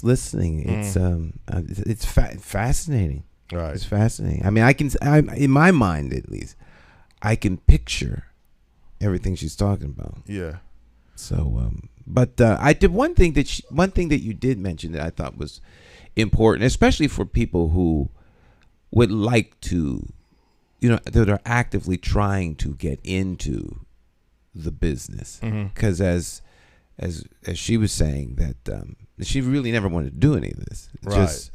listening. It's fascinating. Right. It's fascinating. I mean, in my mind at least, I can picture everything she's talking about. Yeah. So, but I did one thing that you did mention that I thought was important, especially for people who would like to, that are actively trying to get into the business. Because as she was saying that she really never wanted to do any of this. It's right. Just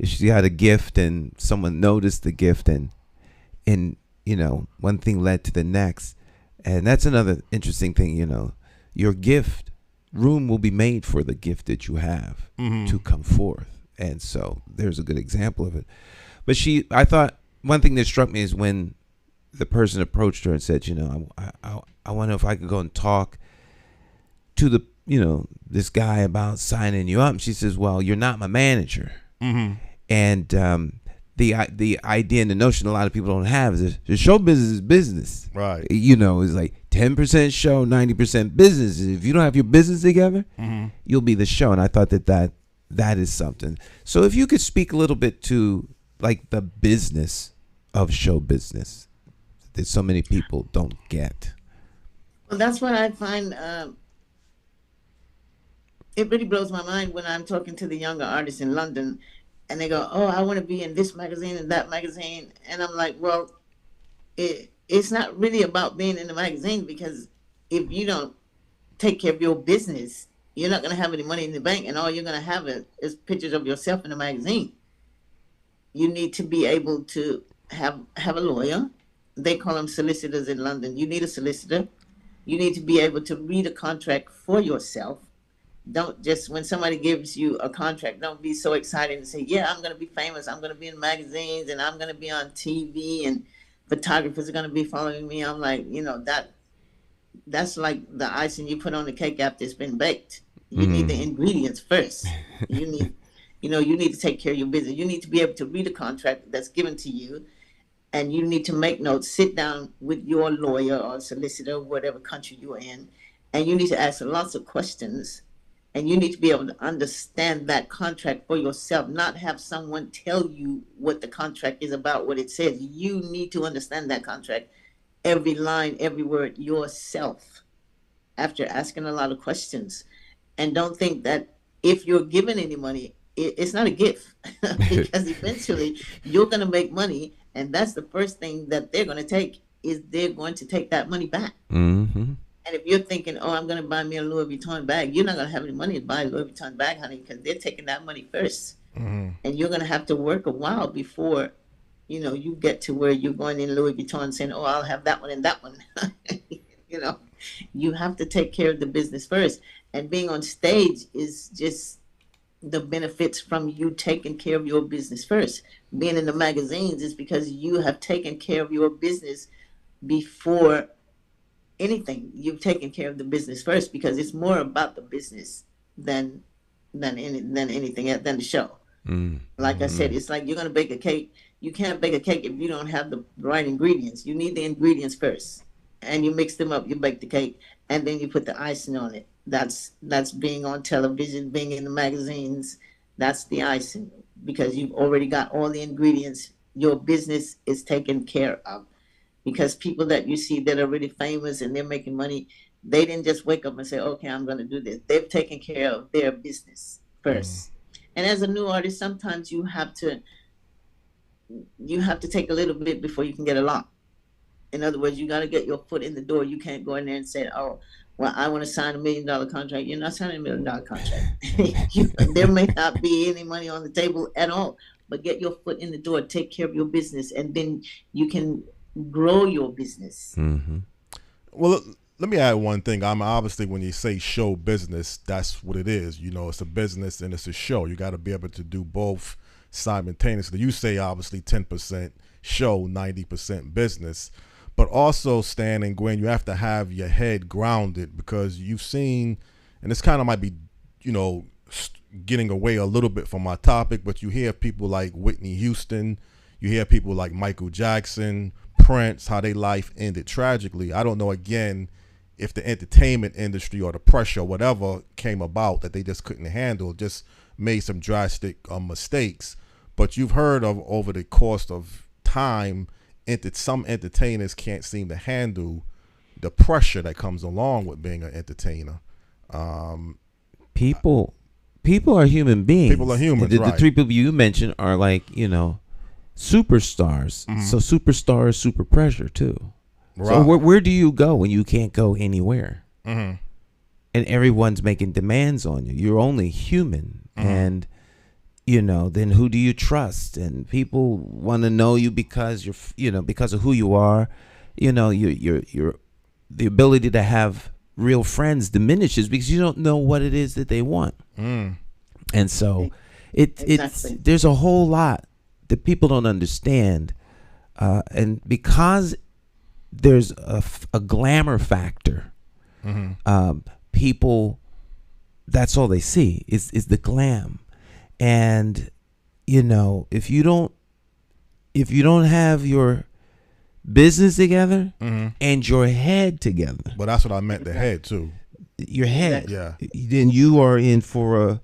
she had a gift and someone noticed the gift and one thing led to the next. And that's another interesting thing, your gift, room will be made for the gift that you have to come forth. And so there's a good example of it. But I thought one thing that struck me is when the person approached her and said, I wonder if I could go and talk to this guy about signing you up. And she says, well, you're not my manager. And the idea and the notion a lot of people don't have is the show business is business. Right. It's like 10% show, 90% business. If you don't have your business together, you'll be the show. And I thought that is something. So if you could speak a little bit to like the business of show business that so many people don't get. Well, that's what I find. It really blows my mind when I'm talking to the younger artists in London, and they go, "Oh, I want to be in this magazine and that magazine," and I'm like, "Well, it's not really about being in the magazine, because if you don't take care of your business, you're not going to have any money in the bank, and all you're going to have is pictures of yourself in the magazine. You need to be able to have a lawyer. They call them solicitors in London. You need a solicitor. You need to be able to read a contract for yourself. Don't just, when somebody gives you a contract, don't be so excited and say, yeah, I'm going to be famous. I'm going to be in magazines, and I'm going to be on TV, and photographers are going to be following me. I'm like, that's like the icing you put on the cake after it's been baked. You need the ingredients first. You need, you need to take care of your business. You need to be able to read a contract that's given to you, and you need to make notes. Sit down with your lawyer or solicitor, whatever country you're in, and you need to ask lots of questions. And you need to be able to understand that contract for yourself, not have someone tell you what the contract is about, what it says. You need to understand that contract, every line, every word, yourself, after asking a lot of questions. And don't think that if you're given any money, it's not a gift, because eventually you're going to make money, and that's the first thing that they're going to take, is they're going to take that money back. And if you're thinking, oh, I'm going to buy me a Louis Vuitton bag, you're not going to have any money to buy a Louis Vuitton bag, honey, because they're taking that money first. And you're going to have to work a while before, you get to where you're going in Louis Vuitton saying, oh, I'll have that one and that one. You have to take care of the business first. And being on stage is just the benefits from you taking care of your business first. Being in the magazines is because you have taken care of your business before anything. You've taken care of the business first, because it's more about the business than anything else, than the show. Like I said, it's like you're going to bake a cake. You can't bake a cake if you don't have the right ingredients. You need the ingredients first, and you mix them up. You bake the cake, and then you put the icing on it. That's being on television, being in the magazines. That's the icing, because you've already got all the ingredients. Your business is taken care of. Because people that you see that are really famous and they're making money, they didn't just wake up and say, okay, I'm going to do this. They've taken care of their business first. And as a new artist, sometimes you have to take a little bit before you can get a lot. In other words, you got to get your foot in the door. You can't go in there and say, oh, well, I want to sign $1 million contract. You're not signing $1 million contract. There may not be any money on the table at all, but get your foot in the door, take care of your business, and then you can grow your business. Well, let me add one thing. Obviously, when you say show business, that's what it is. It's a business and it's a show. You got to be able to do both simultaneously. You say obviously 10% show, 90% business, but also, Stan and Gwen, you have to have your head grounded, because you've seen, and this kind of might be, getting away a little bit from my topic, but you hear people like Whitney Houston, you hear people like Michael Jackson, Prince, how their life ended tragically. I don't know, again, if the entertainment industry or the pressure or whatever came about that they just couldn't handle, just made some drastic mistakes. But you've heard of, over the course of time, some entertainers can't seem to handle the pressure that comes along with being an entertainer. People are human beings. People are humans, the right. 3 people you mentioned are like, superstars. So superstars, super pressure too. Right. So where do you go when you can't go anywhere? And everyone's making demands on you? You're only human, and then who do you trust? And people want to know you because because of who you are. Your the ability to have real friends diminishes because you don't know what it is that they want. And so it's there's a whole lot that people don't understand, and because there's a glamour factor, people, that's all they see is the glam. And if you don't have your business together and your head together, but that's what I meant, the head too. Your head, yeah. Then you are in for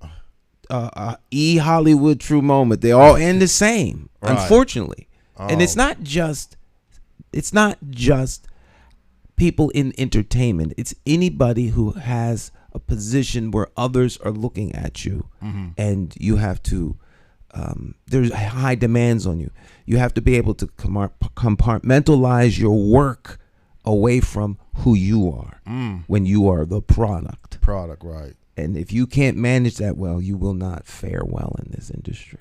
a Hollywood true moment. They all end the same, right. Unfortunately. And it's not just people in entertainment. It's anybody who has a position where others are looking at you, and you have to. There's high demands on you. You have to be able to compartmentalize your work away from who you are when you are the product. Product, right. And if you can't manage that well, you will not fare well in this industry.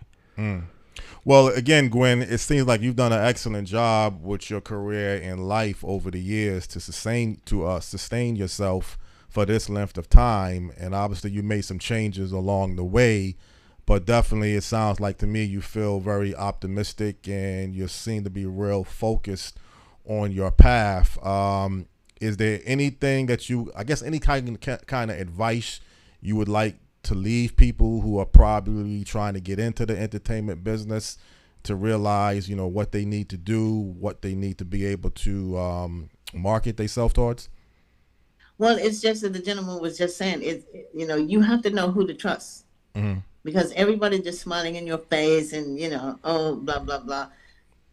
Well, again, Gwen, it seems like you've done an excellent job with your career and life over the years to sustain yourself for this length of time. And obviously you made some changes along the way, but definitely it sounds like to me you feel very optimistic and you seem to be real focused on your path. Is there anything that any kind of advice you would like to leave people who are probably trying to get into the entertainment business to realize, what they need to do, what they need to be able to market themselves towards? Well, it's just that the gentleman was just saying, you have to know who to trust, because everybody just smiling in your face and, oh, blah, blah, blah.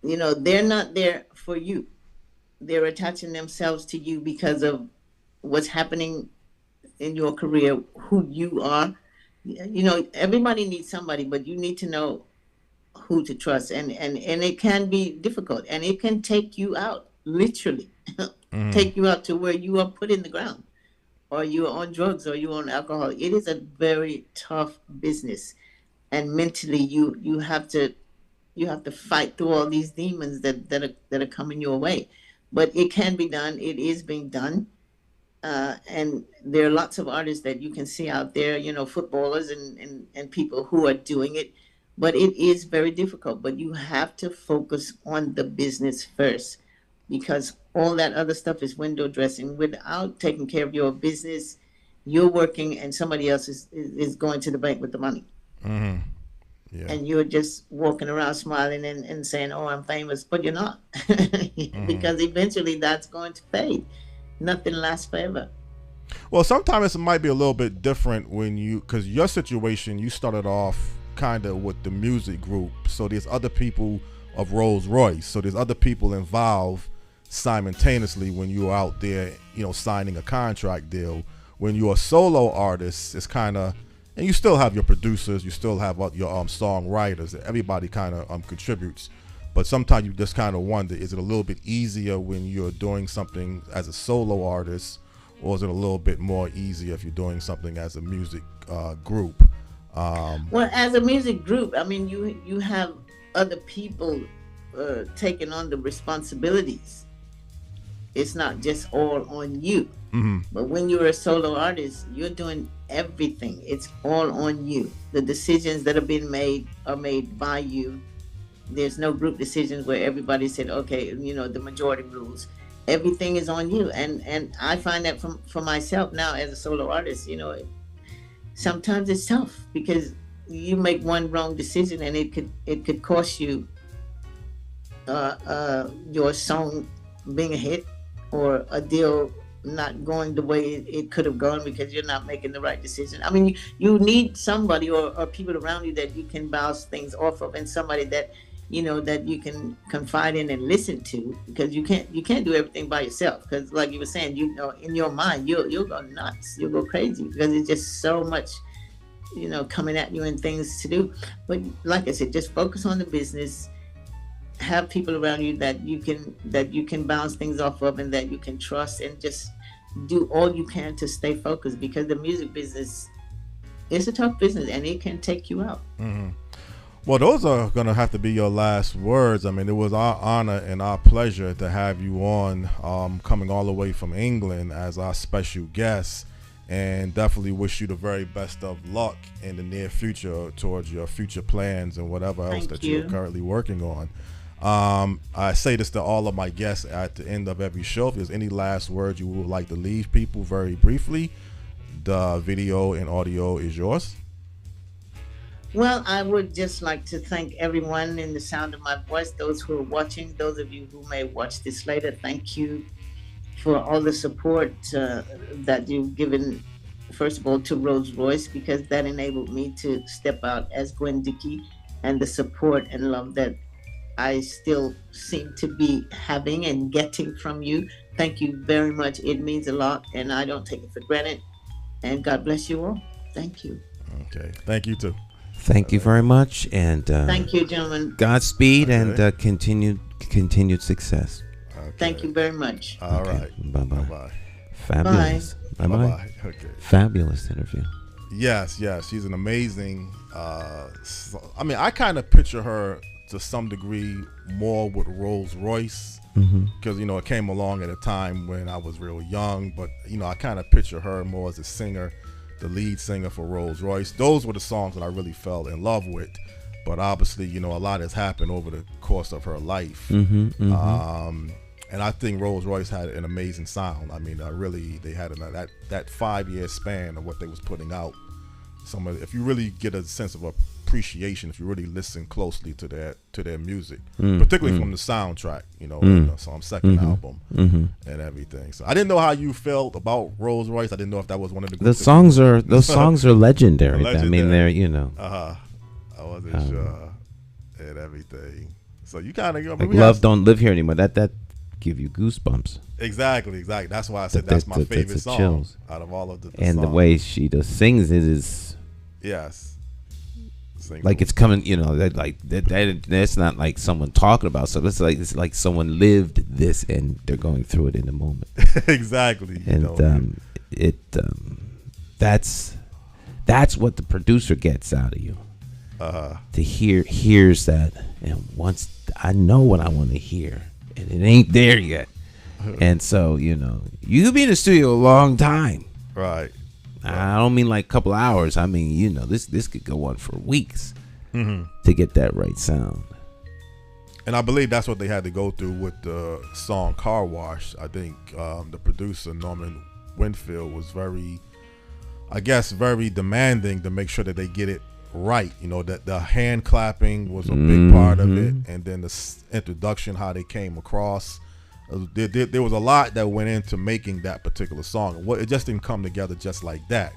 They're not there for you. They're attaching themselves to you because of what's happening in your career, who you are. Everybody needs somebody, but you need to know who to trust, and it can be difficult, and it can take you out, literally, take you out to where you are put in the ground, or you're on drugs, or you're on alcohol. It is a very tough business, and mentally you have to fight through all these demons that are coming your way. But it can be done. It is being done. And there are lots of artists that you can see out there, footballers and people who are doing it, but it is very difficult. But you have to focus on the business first, because all that other stuff is window dressing. Without taking care of your business, you're working and somebody else is going to the bank with the money. Yeah. And you're just walking around smiling and saying, oh, I'm famous, but you're not. Because eventually that's going to fade. Nothing lasts forever. Well, sometimes it might be a little bit different because your situation, you started off kind of with the music group. So there's other people of Rose Royce. So there's other people involved simultaneously when you're out there, signing a contract deal. When you're a solo artist, it's kind of, and you still have your producers, you still have your songwriters. Everybody kind of contributes. But sometimes you just kind of wonder, is it a little bit easier when you're doing something as a solo artist, or is it a little bit more easier if you're doing something as a music group? Well, as a music group, I mean, you have other people taking on the responsibilities. It's not just all on you. But when you're a solo artist, you're doing everything. It's all on you. The decisions that are being made are made by you. There's no group decisions where everybody said, okay, the majority rules. Everything is on you. And I find that for myself now as a solo artist, sometimes it's tough because you make one wrong decision and it could cost you your song being a hit, or a deal not going the way it could have gone because you're not making the right decision. I mean, you need somebody or people around you that you can bounce things off of, and somebody that that you can confide in and listen to, because you can't do everything by yourself. Because like you were saying, in your mind, you'll go nuts, you'll go crazy, because it's just so much, coming at you and things to do. But like I said, just focus on the business. Have people around you that you can bounce things off of and that you can trust, and just do all you can to stay focused, because the music business is a tough business and it can take you out. Well, those are going to have to be your last words. I mean, it was our honor and our pleasure to have you on, coming all the way from England as our special guest, and definitely wish you the very best of luck in the near future towards your future plans and whatever else that you're currently working on. I say this to all of my guests at the end of every show. If there's any last words you would like to leave people very briefly, the video and audio is yours. Well, I would just like to thank everyone in the sound of my voice, those who are watching, those of you who may watch this later. Thank you for all the support that you've given, first of all, to Rose Royce, because that enabled me to step out as Gwen Dickey, and the support and love that I still seem to be having and getting from you. Thank you very much. It means a lot, and I don't take it for granted. And God bless you all. Thank you. Okay. Thank you, too. Thank you very much, and thank you, gentlemen. Godspeed and continued success. Okay. Thank you very much. All Okay. right. Bye-bye. Bye-bye. Fabulous. Bye. Bye-bye. Bye-bye. Okay. Fabulous interview. Yes. She's an amazing. I mean, I kind of picture her to some degree more with Rose Royce, because it came along at a time when I was real young. But I kind of picture her more as a singer, the lead singer for Rose Royce. Those were the songs that I really fell in love with. But obviously, a lot has happened over the course of her life. And I think Rose Royce had an amazing sound. I mean, they had that 5-year span of what they was putting out. If you really get a sense of appreciation, if you really listen closely to their music, particularly from the soundtrack, so second album and everything. So I didn't know how you felt about Rose Royce. I didn't know if that was one of the those songs are legendary. I mean, they're I wasn't sure and everything. So you kind of like Love Don't Live Here Anymore. That give you goosebumps. Exactly. That's why I said that's my favorite song chills. out of all of the and songs. The way she just sings it is like it's coming. That's not like someone talking about. So it's like someone lived this and they're going through it in the moment. Exactly. And that's what the producer gets out of you. To hears that, and once I know what I want to hear, and it ain't there yet, and so you could be in the studio a long time, right? I don't mean like a couple hours. I mean this could go on for weeks to get that right sound. And I believe that's what they had to go through with the song "Car Wash." I think the producer Norman Winfield was very demanding to make sure that they get it right. That the hand clapping was a big part of it, and then the introduction, how they came across. There was a lot that went into making that particular song. It just didn't come together just like that.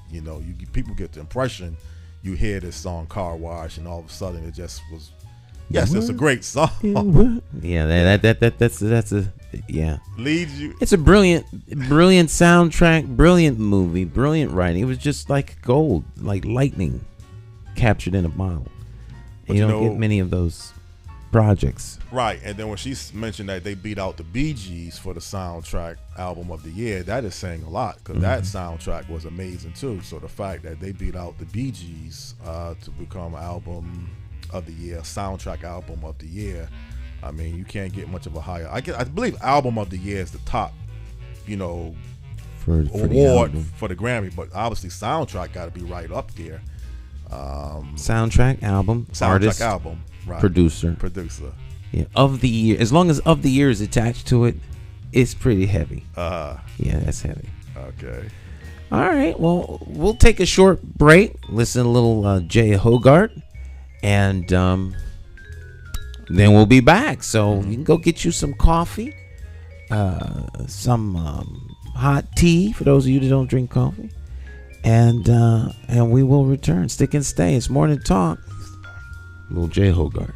People get the impression you hear this song "Car Wash" and all of a sudden it just was. Yes, it's a great song. Yeah, that's leads you. It's a brilliant soundtrack, brilliant movie, brilliant writing. It was just like gold, like lightning captured in a bottle. And you don't get many of those projects. Right, and then when she mentioned that they beat out the Bee Gees for the soundtrack album of the year, that is saying a lot, because that soundtrack was amazing too. So the fact that they beat out the Bee Gees to become album of the year, soundtrack album of the year, I mean, you can't get much of a higher. I believe album of the year is the top, for award for the Grammy, but obviously soundtrack got to be right up there. Soundtrack album, artist, album, right. producer. Yeah, of the year. As long as of the year is attached to it, it's pretty heavy. Yeah, that's heavy. Okay. All right. Well, we'll take a short break. Listen to a little Jay Hogarth, and then we'll be back. So you can go get you some coffee, some hot tea for those of you that don't drink coffee, and we will return. Stick and stay. It's Morning Talk. Little Jay Hogarth.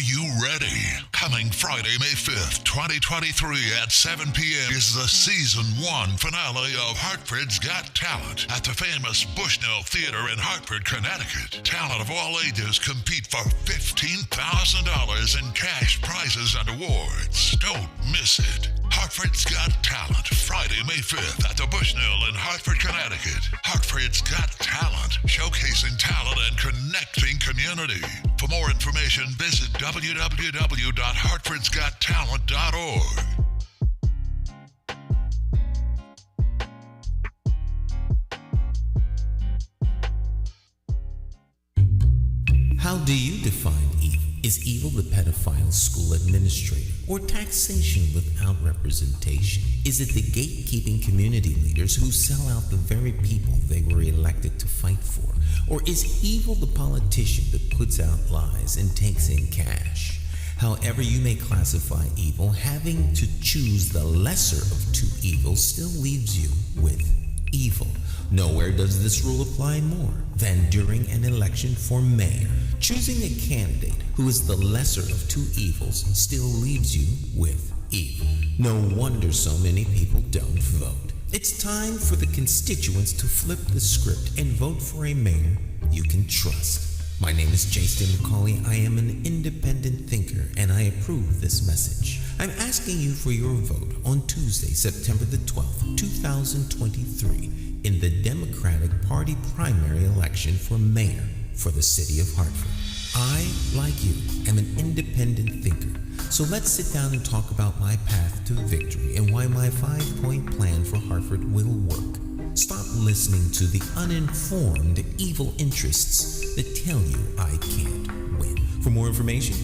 you ready? Coming Friday, May 5th, 2023 at 7 p.m. is the Season 1 finale of Hartford's Got Talent at the famous Bushnell Theater in Hartford, Connecticut. Talent of all ages compete for $15,000 in cash prizes and awards. Don't miss it. Hartford's Got Talent, Friday, May 5th at the Bushnell in Hartford, Connecticut. Hartford's Got Talent, showcasing talent and connecting community. For more information, visit www.hartfordsgottalent.org. How do you define evil? Is evil the pedophile school administrator or taxation without representation? Is it the gatekeeping community leaders who sell out the very people they were elected to fight for? Or is evil the politician that puts out lies and takes in cash? However you may classify evil, having to choose the lesser of two evils still leaves you with evil. Nowhere does this rule apply more than during an election for mayor. Choosing a candidate who is the lesser of two evils still leaves you with evil. No wonder so many people don't vote. It's time for the constituents to flip the script and vote for a mayor you can trust. My name is Jason McCauley. I am an independent thinker, and I approve this message. I'm asking you for your vote on Tuesday, September the 12th, 2023, in the Democratic Party primary election for mayor for the city of Hartford. I, like you, am an independent thinker. So let's sit down and talk about my path to victory and why my 5-point plan for Hartford will work. Stop listening to the uninformed evil interests that tell you I can't win. For more information,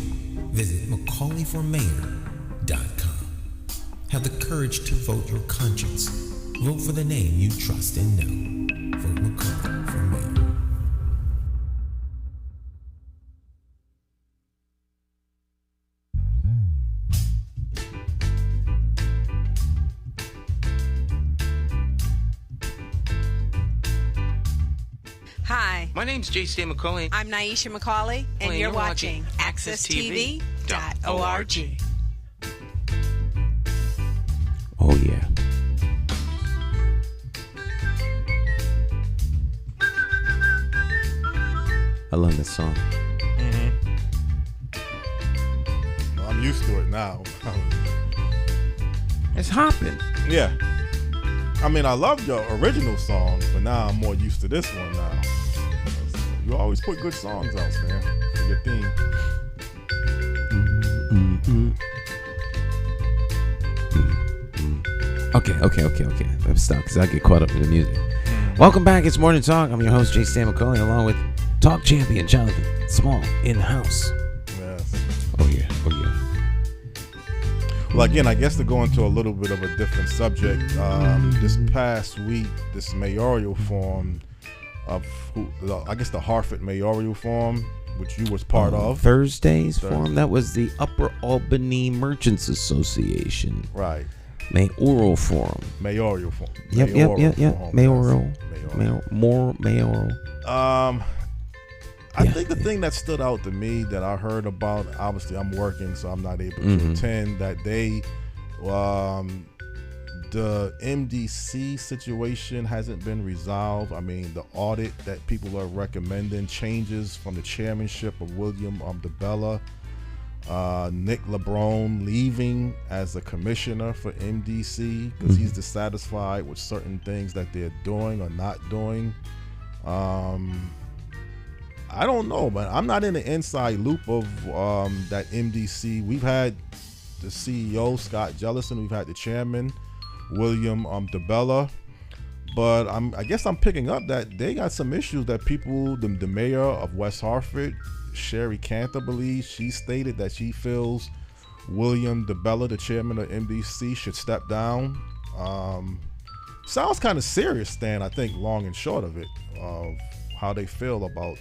visit McCauleyformayor.com. Have the courage to vote your conscience. Vote for the name you trust and know. Vote McCauley for mayor. Hi, My name's Jason McCauley. I'm Nyesha McCauley, and Well, you're you're watching watching accesstv.org. Oh, yeah. I love this song. Well, I'm used to it now. It's hopping. Yeah. I mean, I love your original songs, but now I'm more used to this one now. You always put good songs out, man, for your theme. Okay. Let's stop because I get caught up in the music. Welcome back. It's Morning Talk. I'm your host, Jay Stan McCauley, along with Talk Champion Jonathan Small in the house. Yes. Oh, yeah. Well, again, I guess to go into a little bit of a different subject, this past week, this mayoral forum of, the Hartford Mayoral Forum, which you was part of. Thursday's forum. That was the Upper Albany Merchants Association. Right. Mayoral Forum. Mayoral Forum. Yep. Mayoral. I think the thing that stood out to me that I heard about, obviously I'm working, so I'm not able to attend, that they, the MDC situation hasn't been resolved. I mean, the audit that people are recommending, changes from the chairmanship of William DeBella, Nick LeBron leaving as a commissioner for MDC because he's dissatisfied with certain things that they're doing or not doing. I don't know, but I'm not in the inside loop of that MDC. We've had the CEO, Scott Jellison. We've had the chairman, William DeBella. But I guess I'm picking up that they got some issues that people, the mayor of West Hartford, Sherry Cantor, believes. She stated that she feels William DeBella, the chairman of MDC, should step down. Sounds kind of serious, Stan, I think, long and short of it, of how they feel about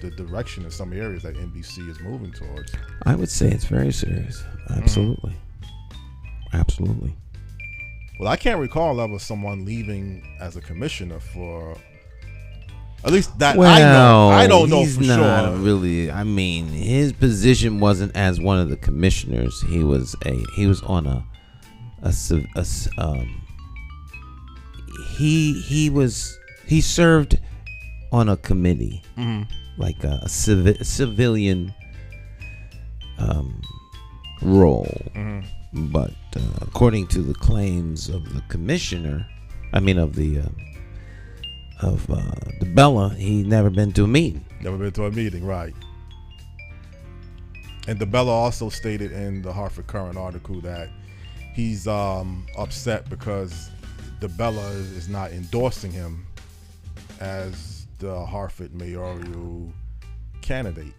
the direction in some areas that NBC is moving towards. I would say it's very serious. Absolutely. Absolutely. Well, I can't recall ever someone leaving as a commissioner for At least that Well, I know. I don't know he's for not sure. really. I mean, his position wasn't as one of the commissioners. He was on he served on a committee, like a civilian role. But according to the claims of the commissioner, of DeBella, he never been to a meeting. Never been to a meeting, right? And DeBella also stated in the Hartford Courant article that he's upset because DeBella is not endorsing him as the Hartford mayoral candidate.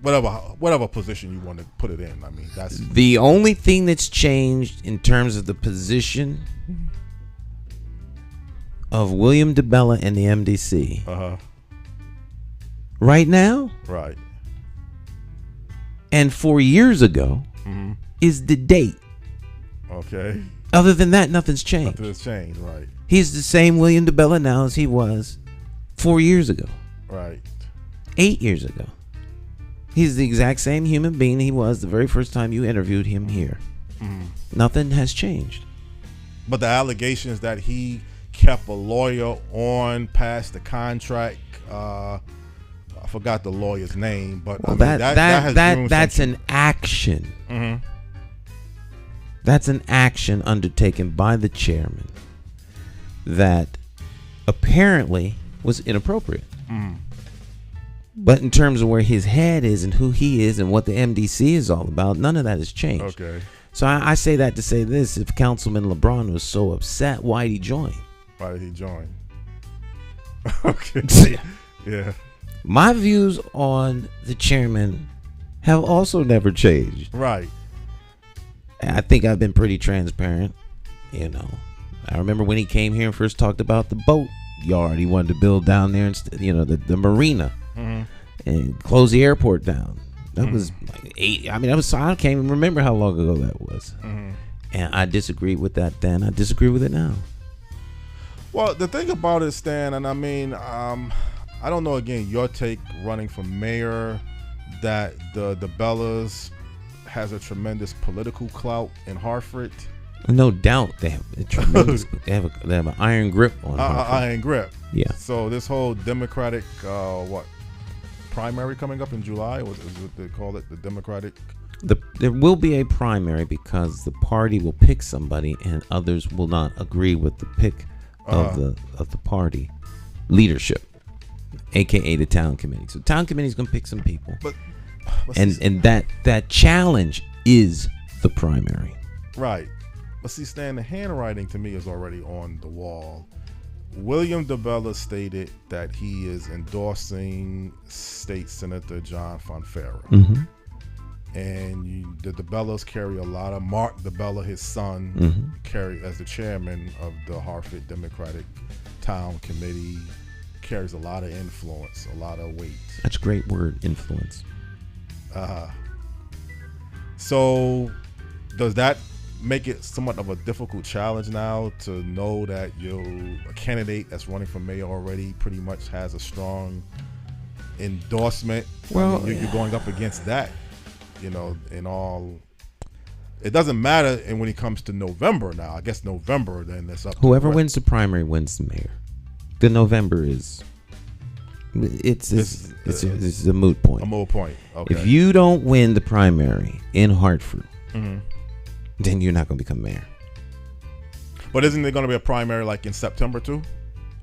Whatever position you want to put it in. I mean, that's the only thing that's changed in terms of the position of William DeBella and the MDC. Right now, right, and 4 years ago, is the date. Okay. Other than that, nothing's changed. Nothing's changed, right. He's the same William DeBella now as he was 4 years ago. Right. 8 years ago. He's the exact same human being he was the very first time you interviewed him here. Nothing has changed. But the allegations that he kept a lawyer on past the contract, I forgot the lawyer's name, but well, I mean, that's an action. That's an action undertaken by the chairman that apparently was inappropriate. But in terms of where his head is and who he is and what the MDC is all about, none of that has changed. Okay. So I say that to say this: if Councilman LeBron was so upset, why did he join? Why did he join? Okay. Yeah. My views on the chairman have also never changed. Right. I think I've been pretty transparent. You know, I remember when he came here and first talked about the boat yard he wanted to build down there, the marina, and close the airport down. That was like I can't even remember how long ago that was. And I disagreed with that then. I disagree with it now. Well, the thing about it, Stan, and I mean, I don't know, again, your take running for mayor, that the Bellas has a tremendous political clout in Hartford. No doubt they have a tremendous, they have an iron grip on Hartford. Iron grip. Yeah. So this whole Democratic primary coming up in July, is what they call it, the Democratic. There will be a primary because the party will pick somebody and others will not agree with the pick of the party leadership, aka the town committee. So town committee is going to pick some people, and that challenge is the primary. Right. But see, Stan, the handwriting to me is already on the wall. William DeBella stated that he is endorsing State Senator John Fonfara. And the DeBellas carry a lot of, Mark DeBella, his son, carry as the chairman of the Hartford Democratic Town Committee, carries a lot of influence, a lot of weight. That's a great word, influence. So does that make it somewhat of a difficult challenge now to know that a candidate that's running for mayor already pretty much has a strong endorsement? Well, I mean, you're going up against that, in all. It doesn't matter, and when it comes to November now, I guess November, then it's up. Whoever wins the primary wins the mayor. The November is it's a moot point. A moot point. Okay. If you don't win the primary in Hartford, then you're not going to become mayor. But isn't there going to be a primary like in September too?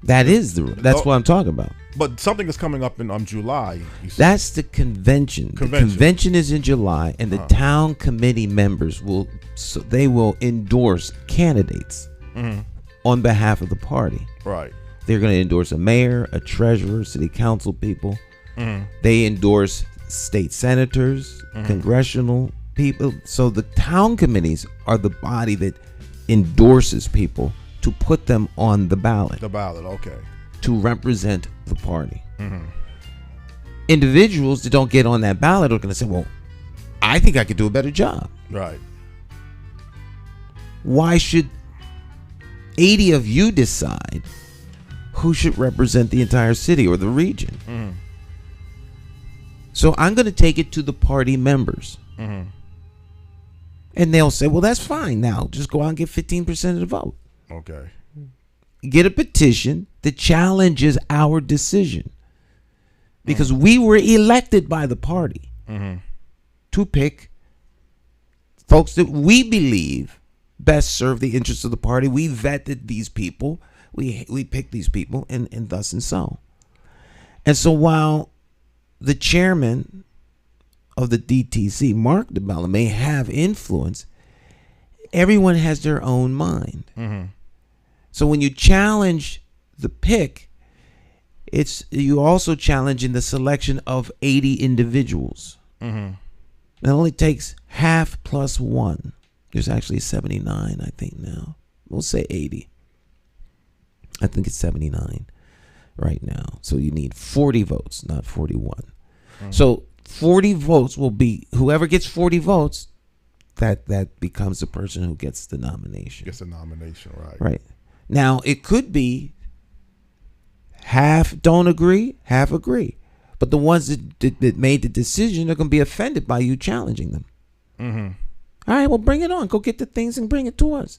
That's what I'm talking about. But something is coming up in July. That's the convention. The convention is in July, and the town committee members will endorse candidates on behalf of the party. Right. They're going to endorse a mayor, a treasurer, city council people. They endorse state senators, congressional people. So the town committees are the body that endorses people to put them on the ballot. The ballot, okay. To represent the party. Individuals that don't get on that ballot are going to say, well, I think I could do a better job. Right. Why should 80 of you decide who should represent the entire city or the region. Mm-hmm. So I'm going to take it to the party members. Mm-hmm. And they'll say, well, that's fine now. Just go out and get 15% of the vote. Okay. Get a petition that challenges our decision. Because we were elected by the party to pick folks that we believe best serve the interests of the party. We vetted these people. We picked these people and thus and so. And so while the chairman of the DTC, Mark DeBella, may have influence, everyone has their own mind. Mm-hmm. So when you challenge the pick, you also challenging the selection of 80 individuals. Mm-hmm. It only takes half plus one. There's actually 79, I think now. We'll say 80. I think it's 79 right now. So you need 40 votes, not 41. Mm-hmm. So 40 votes will be, whoever gets 40 votes, that becomes the person who gets the nomination. Gets a nomination, right. Right. Now, it could be half don't agree, half agree. But the ones that made the decision are going to be offended by you challenging them. Mm-hmm. All right, well, bring it on. Go get the things and bring it to us.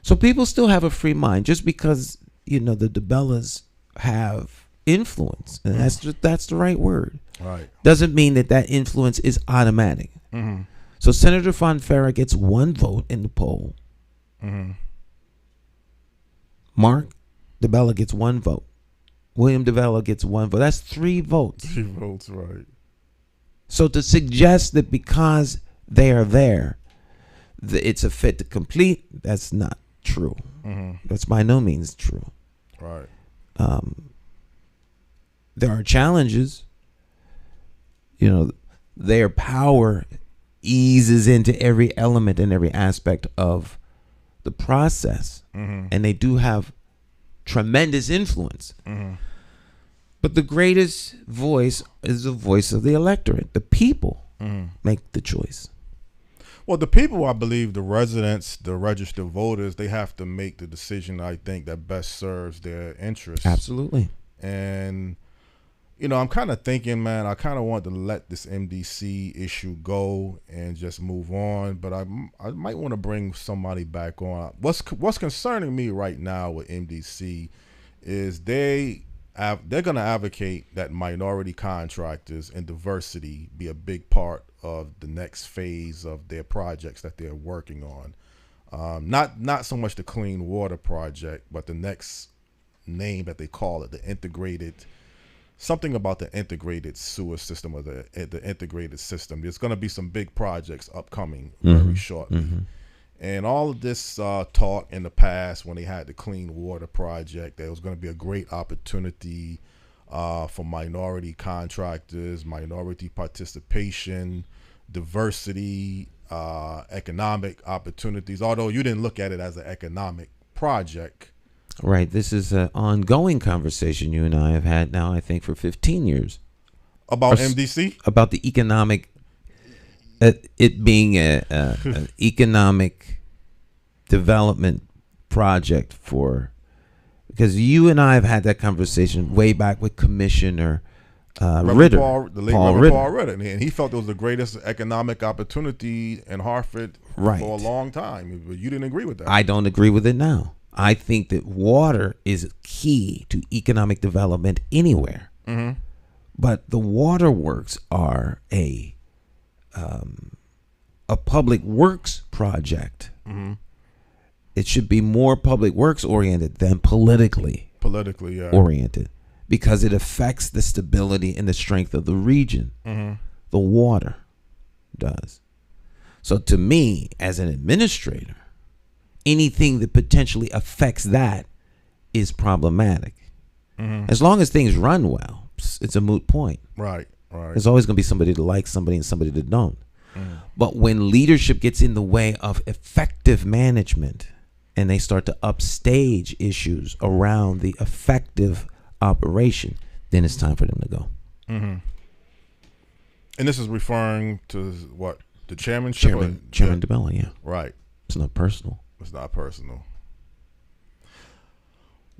So people still have a free mind just because, the DeBellas have influence. And that's the right word. Right. Doesn't mean that influence is automatic. Mm-hmm. So Senator Fonfara gets one vote in the poll. Mm-hmm. Mark DeBella gets one vote. William DeBella gets one vote. That's 3 votes. 3 votes, right. So to suggest that because they are there, it's a fait to complete, that's not true. Mm-hmm. That's by no means true. Right. There are challenges. Their power eases into every element and every aspect of the process. Mm-hmm. And they do have tremendous influence. Mm-hmm. But the greatest voice is the voice of the electorate. The people make the choice. Well, the people, I believe, the residents, the registered voters, they have to make the decision, I think, that best serves their interests. Absolutely. And, I'm kind of thinking, man, I kind of want to let this MDC issue go and just move on. But I might want to bring somebody back on. What's concerning me right now with MDC is they're going to advocate that minority contractors and diversity be a big part of the next phase of their projects that they're working on. Not so much the clean water project, but the next name that they call it, the integrated, something about the integrated sewer system or the integrated system. There's going to be some big projects upcoming very shortly. Mm-hmm. And all of this talk in the past when they had the Clean Water Project, there was going to be a great opportunity for minority contractors, minority participation, diversity, economic opportunities, although you didn't look at it as an economic project. Right. This is an ongoing conversation you and I have had now, I think, for 15 years. About MDC? About the economic, it being an economic development project because you and I have had that conversation way back with Commissioner Ritter. Paul Ritter. And he felt it was the greatest economic opportunity in Hartford for a long time. But you didn't agree with that. I don't agree with it now. I think that water is key to economic development anywhere. Mm-hmm. But the waterworks are a public works project. Mm-hmm. It should be more public works oriented than politically oriented, because it affects the stability and the strength of the region. Mm-hmm. The water does. So to me, as an administrator, anything that potentially affects that is problematic. Mm-hmm. As long as things run well, it's a moot point. Right. There's always going to be somebody that likes somebody and somebody that don't. Mm-hmm. But when leadership gets in the way of effective management and they start to upstage issues around the effective operation, then it's time for them to go. Mm-hmm. And this is referring to what? The chairmanship? Chairman DeBella, yeah. Right. It's not personal. It's not personal.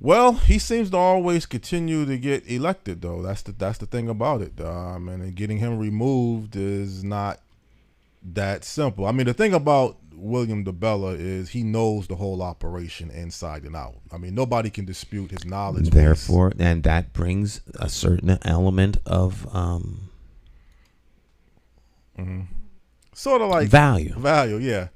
Well, he seems to always continue to get elected, though. That's the thing about it. And getting him removed is not that simple. I mean, the thing about William DeBella is he knows the whole operation inside and out. I mean, nobody can dispute his knowledge. Therefore, and that brings a certain element of sort of like value. Value, yeah.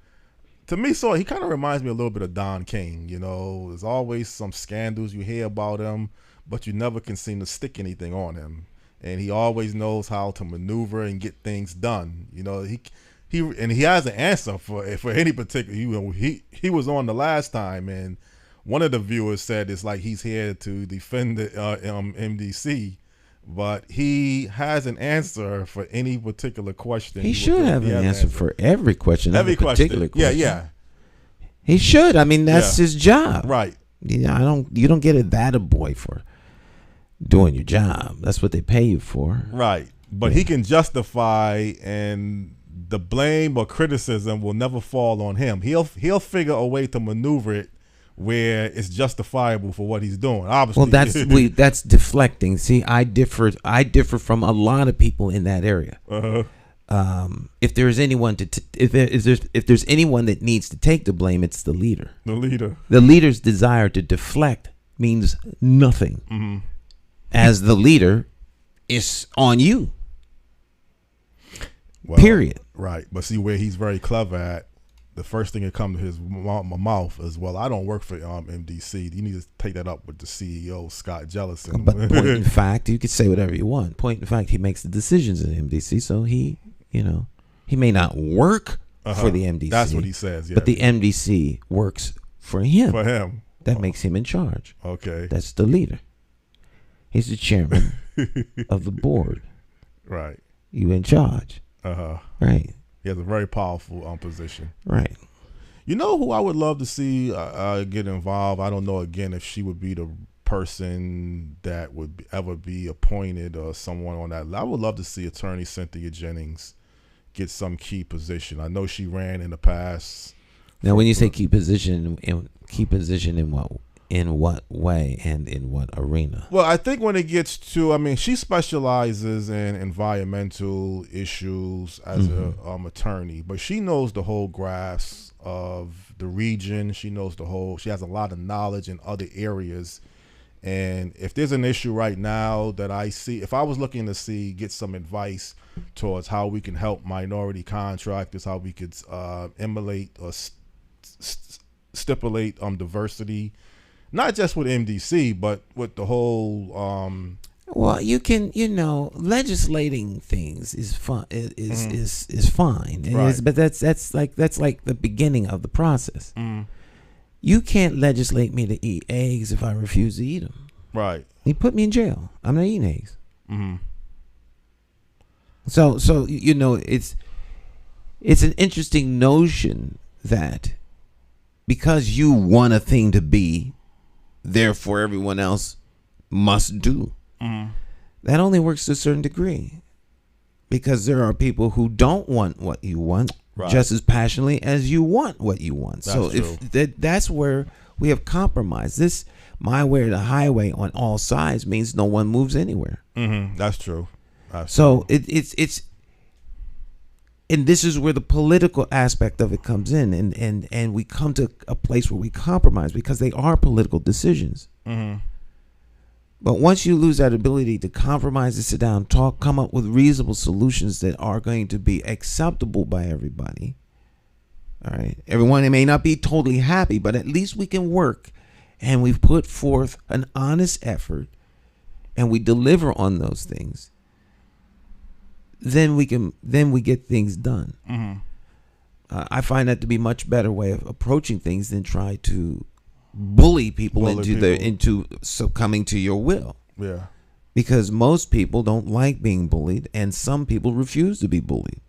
To me, so he kind of reminds me a little bit of Don King. You know, there's always some scandals you hear about him, but you never can seem to stick anything on him. And he always knows how to maneuver and get things done. You know, he has an answer for any particular. He was on the last time, and one of the viewers said it's like he's here to defend the MDC. But he has an answer for any particular question. He should have an answer for every question. Every particular question. Yeah. He should. I mean, that's his job. Right. Yeah, you don't get it that a boy for doing your job. That's what they pay you for. Right. But he can justify, and the blame or criticism will never fall on him. He'll figure a way to maneuver it where it's justifiable for what he's doing. Obviously, well, that's deflecting. See, I differ from a lot of people in that area. If there's anyone if there's anyone that needs to take the blame, it's the leader. The leader. The leader's desire to deflect means nothing. As the leader, it's on you. Well, period. Right, but see where he's very clever at. The first thing that comes to his mouth is, well, I don't work for MDC. You need to take that up with the CEO, Scott Jellison. But point in fact, you could say whatever you want. Point in fact, he makes the decisions in MDC, so he may not work for the MDC. That's what he says, yeah. But the MDC works for him. For him. That makes him in charge. Okay. That's the leader. He's the chairman of the board. Right. You in charge. Right. He has a very powerful position. Right. You know who I would love to see get involved? I don't know, again, if she would be the person that would ever be appointed or someone on that. I would love to see Attorney Cynthia Jennings get some key position. I know she ran in the past. Now, when you say key position in what way and in what arena? Well, I think when it gets to, I mean, she specializes in environmental issues as a attorney, but she knows the whole grasp of the region. She has a lot of knowledge in other areas. And if there's an issue right now that I see, if I was looking to get some advice towards how we can help minority contractors, how we could emulate or stipulate diversity, not just with MDC, but with the whole. Well, you can, legislating things is fun. Is fine, right. But that's like the beginning of the process. You can't legislate me to eat eggs if I refuse to eat them. Right. You put me in jail. I'm not eating eggs. So it's an interesting notion that because you want a thing to be, therefore everyone else must do. That only works to a certain degree, because there are people who don't want what you want just as passionately as you want what you want. That's true. That's where we have compromised. This my way or the highway on all sides means no one moves anywhere. That's true. It's and this is where the political aspect of it comes in, and we come to a place where we compromise because they are political decisions. But once you lose that ability to compromise, to sit down, talk, come up with reasonable solutions that are going to be acceptable by everybody. All right. Everyone may not be totally happy, but at least we can work, and we've put forth an honest effort, and we deliver on those things. Then we get things done. I find that to be a much better way of approaching things than try to bully people into succumbing to your will. Yeah. Because most people don't like being bullied, and some people refuse to be bullied.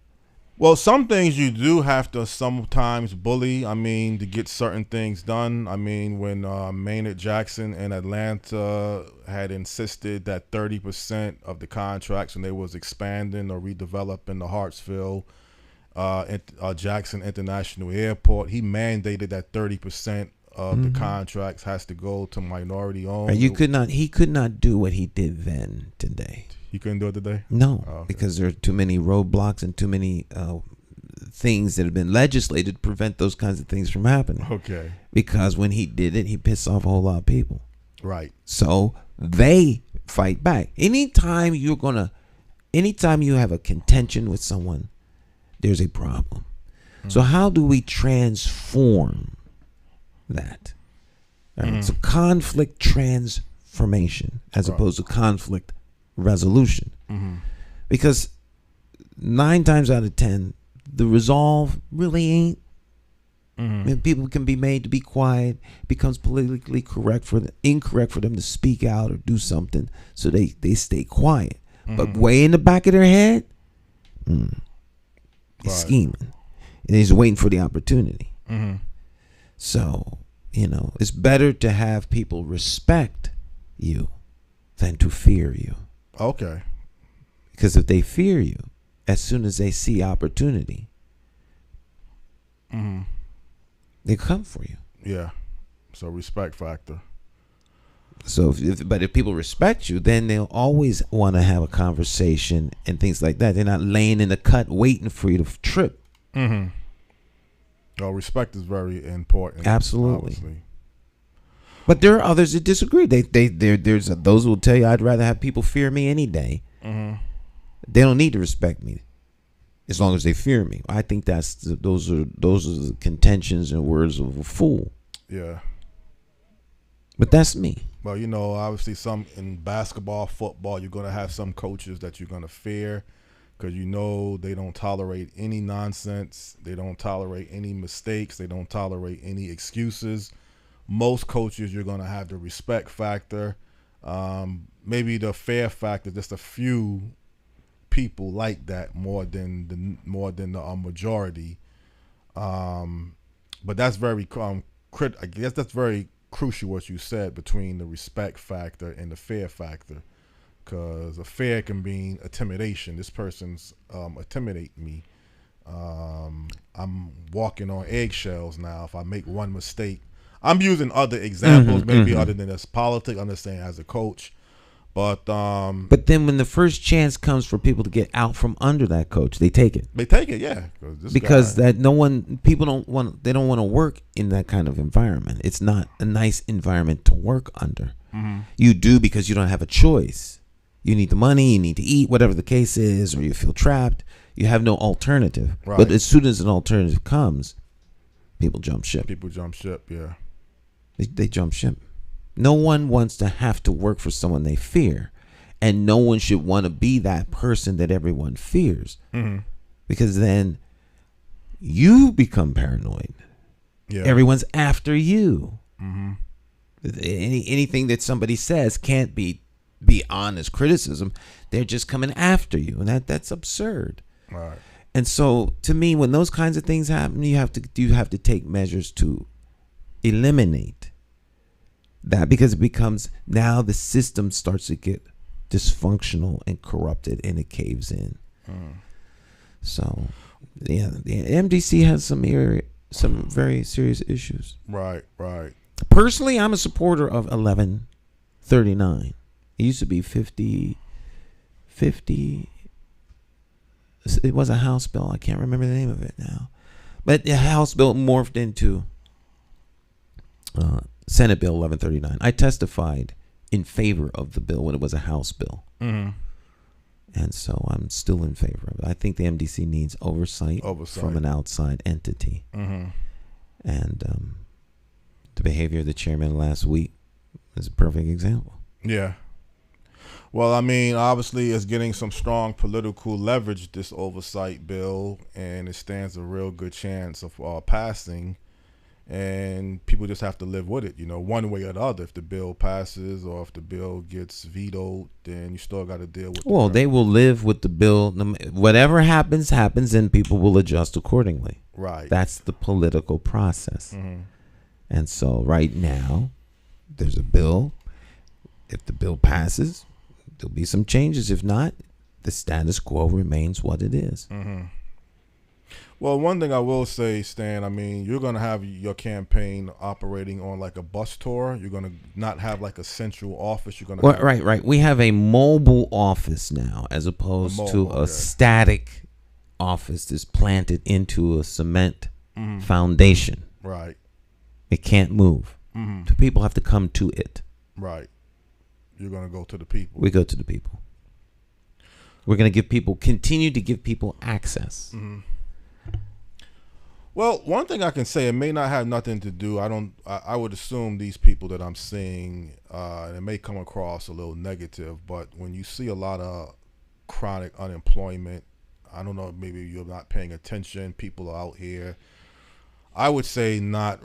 Well, some things you do have to sometimes bully, to get certain things done. When Maynard Jackson in Atlanta had insisted that 30% of the contracts when they was expanding or redeveloping the Hartsfield Jackson International Airport, he mandated that 30% of the contracts has to go to minority owned. He could not do what he did then today. He couldn't do it today? No, Oh, okay. because there are too many roadblocks and too many things that have been legislated to prevent those kinds of things from happening. Okay. Because when he did it, he pissed off a whole lot of people. Right. So they fight back. Anytime you have a contention with someone, there's a problem. So how do we transform that? All right, so conflict transformation as opposed to conflict resolution. Because 9 times out of 10, the resolve really ain't. I mean, people can be made to be quiet. It becomes politically incorrect for them to speak out or do something, so they stay quiet. But way in the back of their head, he's scheming, and he's waiting for the opportunity. So, it's better to have people respect you than to fear you. Okay. Because if they fear you, as soon as they see opportunity, they come for you. Yeah. So respect factor. So, if people respect you, then they'll always want to have a conversation and things like that. They're not laying in the cut waiting for you to trip. Well, respect is very important. Absolutely. Obviously. But there are others that disagree. There's those who will tell you, I'd rather have people fear me any day. They don't need to respect me as long as they fear me. I think those are the contentions and words of a fool. Yeah. But that's me. Well, obviously some in basketball, football, you're going to have some coaches that you're going to fear because they don't tolerate any nonsense. They don't tolerate any mistakes. They don't tolerate any excuses. Most coaches, you're going to have the respect factor, maybe the fear factor. Just a few people like that more than the majority. But that's very I guess that's very crucial what you said between the respect factor and the fear factor, because a fear can mean intimidation. This person's intimidating me. I'm walking on eggshells now if I make one mistake. I'm using other examples, maybe other than this politics. I'm just saying as a coach. But then when the first chance comes for people to get out from under that coach, they take it. They take it, yeah. Because people don't want to work in that kind of environment. It's not a nice environment to work under. You do because you don't have a choice. You need the money, you need to eat, whatever the case is, or you feel trapped. You have no alternative. Right. But as soon as an alternative comes, people jump ship. Yeah. They jump ship. No one wants to have to work for someone they fear, and no one should want to be that person that everyone fears, because then you become paranoid. Yeah. Everyone's after you. Anything that somebody says can't be honest criticism. They're just coming after you, and that's absurd. Right. And so, to me, when those kinds of things happen, you have to take measures to eliminate that, because it becomes, now the system starts to get dysfunctional and corrupted, and it caves in. So, yeah, the MDC has some very serious issues. Right. Personally, I'm a supporter of 1139. It used to be 50. It was a House bill. I can't remember the name of it now, but the House bill morphed into Senate Bill 1139. I testified in favor of the bill when it was a House bill. And so I'm still in favor of it. I think the MDC needs oversight. From an outside entity. And the behavior of the chairman last week is a perfect example. Yeah. Well, I mean, obviously it's getting some strong political leverage, this oversight bill, and it stands a real good chance of passing. And people just have to live with it, one way or the other. If the bill passes or if the bill gets vetoed, then you still got to deal with it. Well, they will live with the bill. Whatever happens, and people will adjust accordingly. Right. That's the political process. And so right now, there's a bill. If the bill passes, there'll be some changes. If not, the status quo remains what it is. Well, one thing I will say, Stan, I mean, you're going to have your campaign operating on like a bus tour. You're going to not have like a central office. You're going to right. We have a mobile office now as opposed to a static office that's planted into a cement foundation. Right. It can't move. The people have to come to it. Right. You're going to go to the people. We go to the people. We're going to continue to give people access. Well, one thing I can say, it may not have nothing to do. I would assume these people that I'm seeing, and it may come across a little negative, but when you see a lot of chronic unemployment, I don't know, maybe you're not paying attention. People are out here. I would say not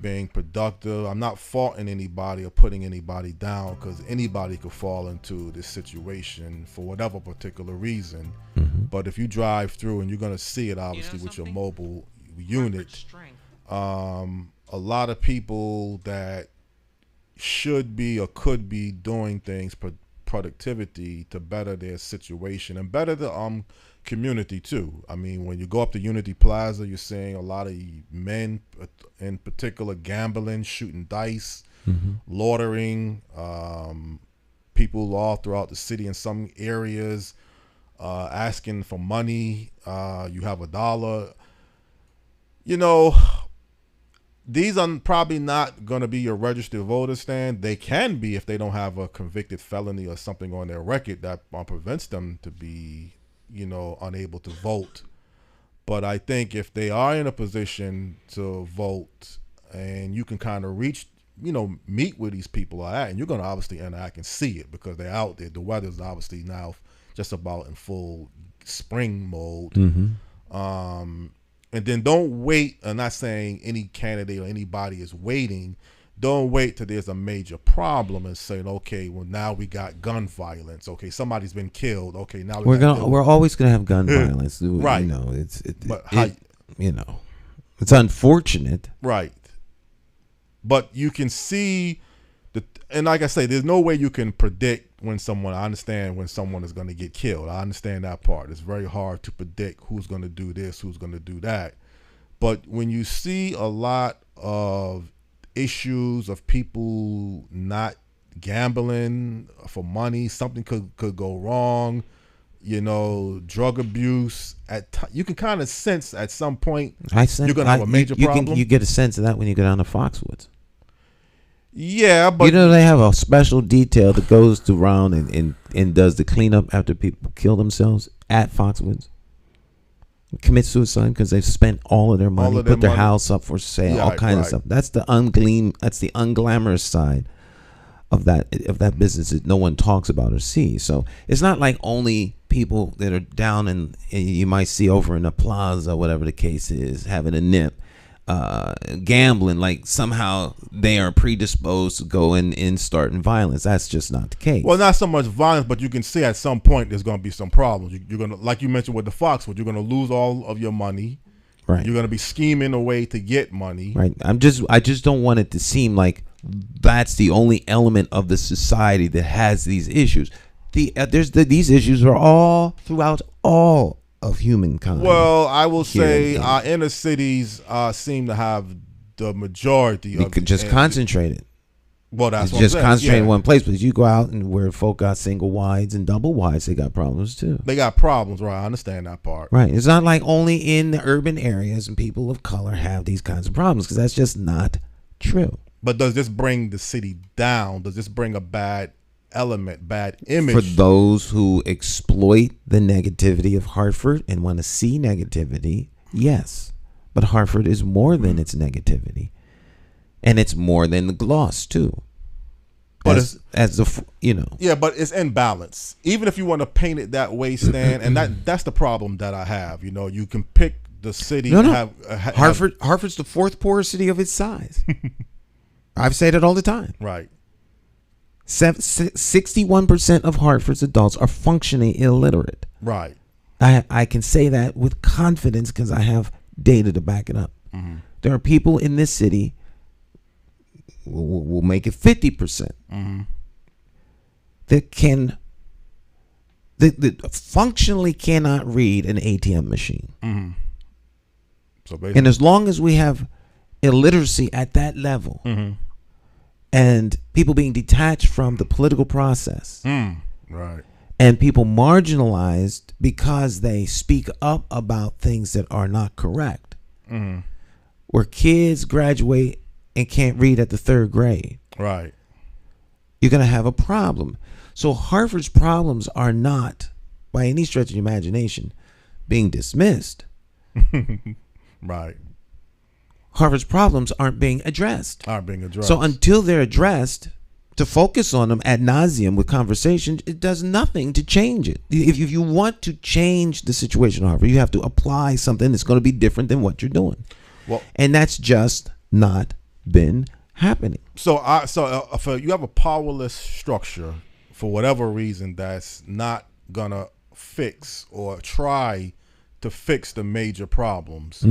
being productive. I'm not faulting anybody or putting anybody down, because anybody could fall into this situation for whatever particular reason. But if you drive through, and you're going to see it obviously with your mobile unit, a lot of people that should be or could be doing things productivity to better their situation and better the community too. I mean, when you go up to Unity Plaza, you're seeing a lot of men in particular gambling, shooting dice, loitering, people all throughout the city in some areas asking for money. You have $1. You know, these are probably not going to be your registered voters, Stan. They can be if they don't have a convicted felony or something on their record that prevents them to be, unable to vote. But I think if they are in a position to vote, and you can kind of reach, meet where these people are at, and you're going to obviously interact and see it because they're out there. The weather's obviously now just about in full spring mode. And then don't wait. I'm not saying any candidate or anybody is waiting. Don't wait till there's a major problem and saying, okay, well, now we got gun violence. Okay, somebody's been killed. Okay, now we're always gonna have gun violence, right? It's unfortunate, right? But you can see and like I say, there's no way you can predict I understand when someone is going to get killed. I understand that part. It's very hard to predict who's going to do this, who's going to do that. But when you see a lot of issues of people not gambling for money, something could go wrong, drug abuse, you can kind of sense at some point you're going to have a major problem. You get a sense of that when you go down to Foxwoods. Yeah, but they have a special detail that goes around and does the cleanup after people kill themselves at Foxwoods, commit suicide because they've spent all of their money, put their house up for sale, all kinds of stuff. That's the unglamorous side of that business that no one talks about or sees. So it's not like only people that are down and you might see over in the plaza, whatever the case is, having a nip. Gambling, like somehow they are predisposed to go and starting violence. That's just not the case. Well, not so much violence, but you can see at some point there's going to be some problems. You're going to, like you mentioned with the Foxwood, you're going to lose all of your money. Right. You're going to be scheming a way to get money. Right. I just don't want it to seem like that's the only element of the society that has these issues. These issues are all throughout all of humankind. Well, I will say our inner cities seem to have the majority of it. Just concentrated. Well, that's what just I'm concentrated in one place. But you go out and where folk got single wides and double wides, they got problems too. They got problems, right? I understand that part. Right. It's not like only in the urban areas and people of color have these kinds of problems, because that's just not true. But does this bring the city down? Does this bring a bad element, bad image for those who exploit the negativity of Hartford and want to see negativity? Yes, but Hartford is more than its negativity, and it's more than the gloss too. But yeah, but it's in balance. Even if you want to paint it that way, Stan, and that's the problem that I have. You can pick the city. Hartford's the fourth poorest city of its size. I've said it all the time. Right. 61% of Hartford's adults are functionally illiterate. Right. I can say that with confidence because I have data to back it up. Mm-hmm. There are people in this city, we'll make it 50%, that functionally cannot read an ATM machine. So basically, And as long as we have illiteracy at that level and people being detached from the political process right. and people marginalized because they speak up about things that are not correct, where kids graduate and can't read at the 3rd grade, Right. you're going to have a problem. So Harvard's problems are not, by any stretch of the imagination, being dismissed. Right. Harvard's problems aren't being addressed. So until they're addressed, to focus on them ad nauseum with conversation, it does nothing to change it. If you want to change the situation at Harvard, you have to apply something that's going to be different than what you're doing. Well, and that's just not been happening. So if you have a powerless structure for whatever reason that's not gonna fix or try to fix the major problems,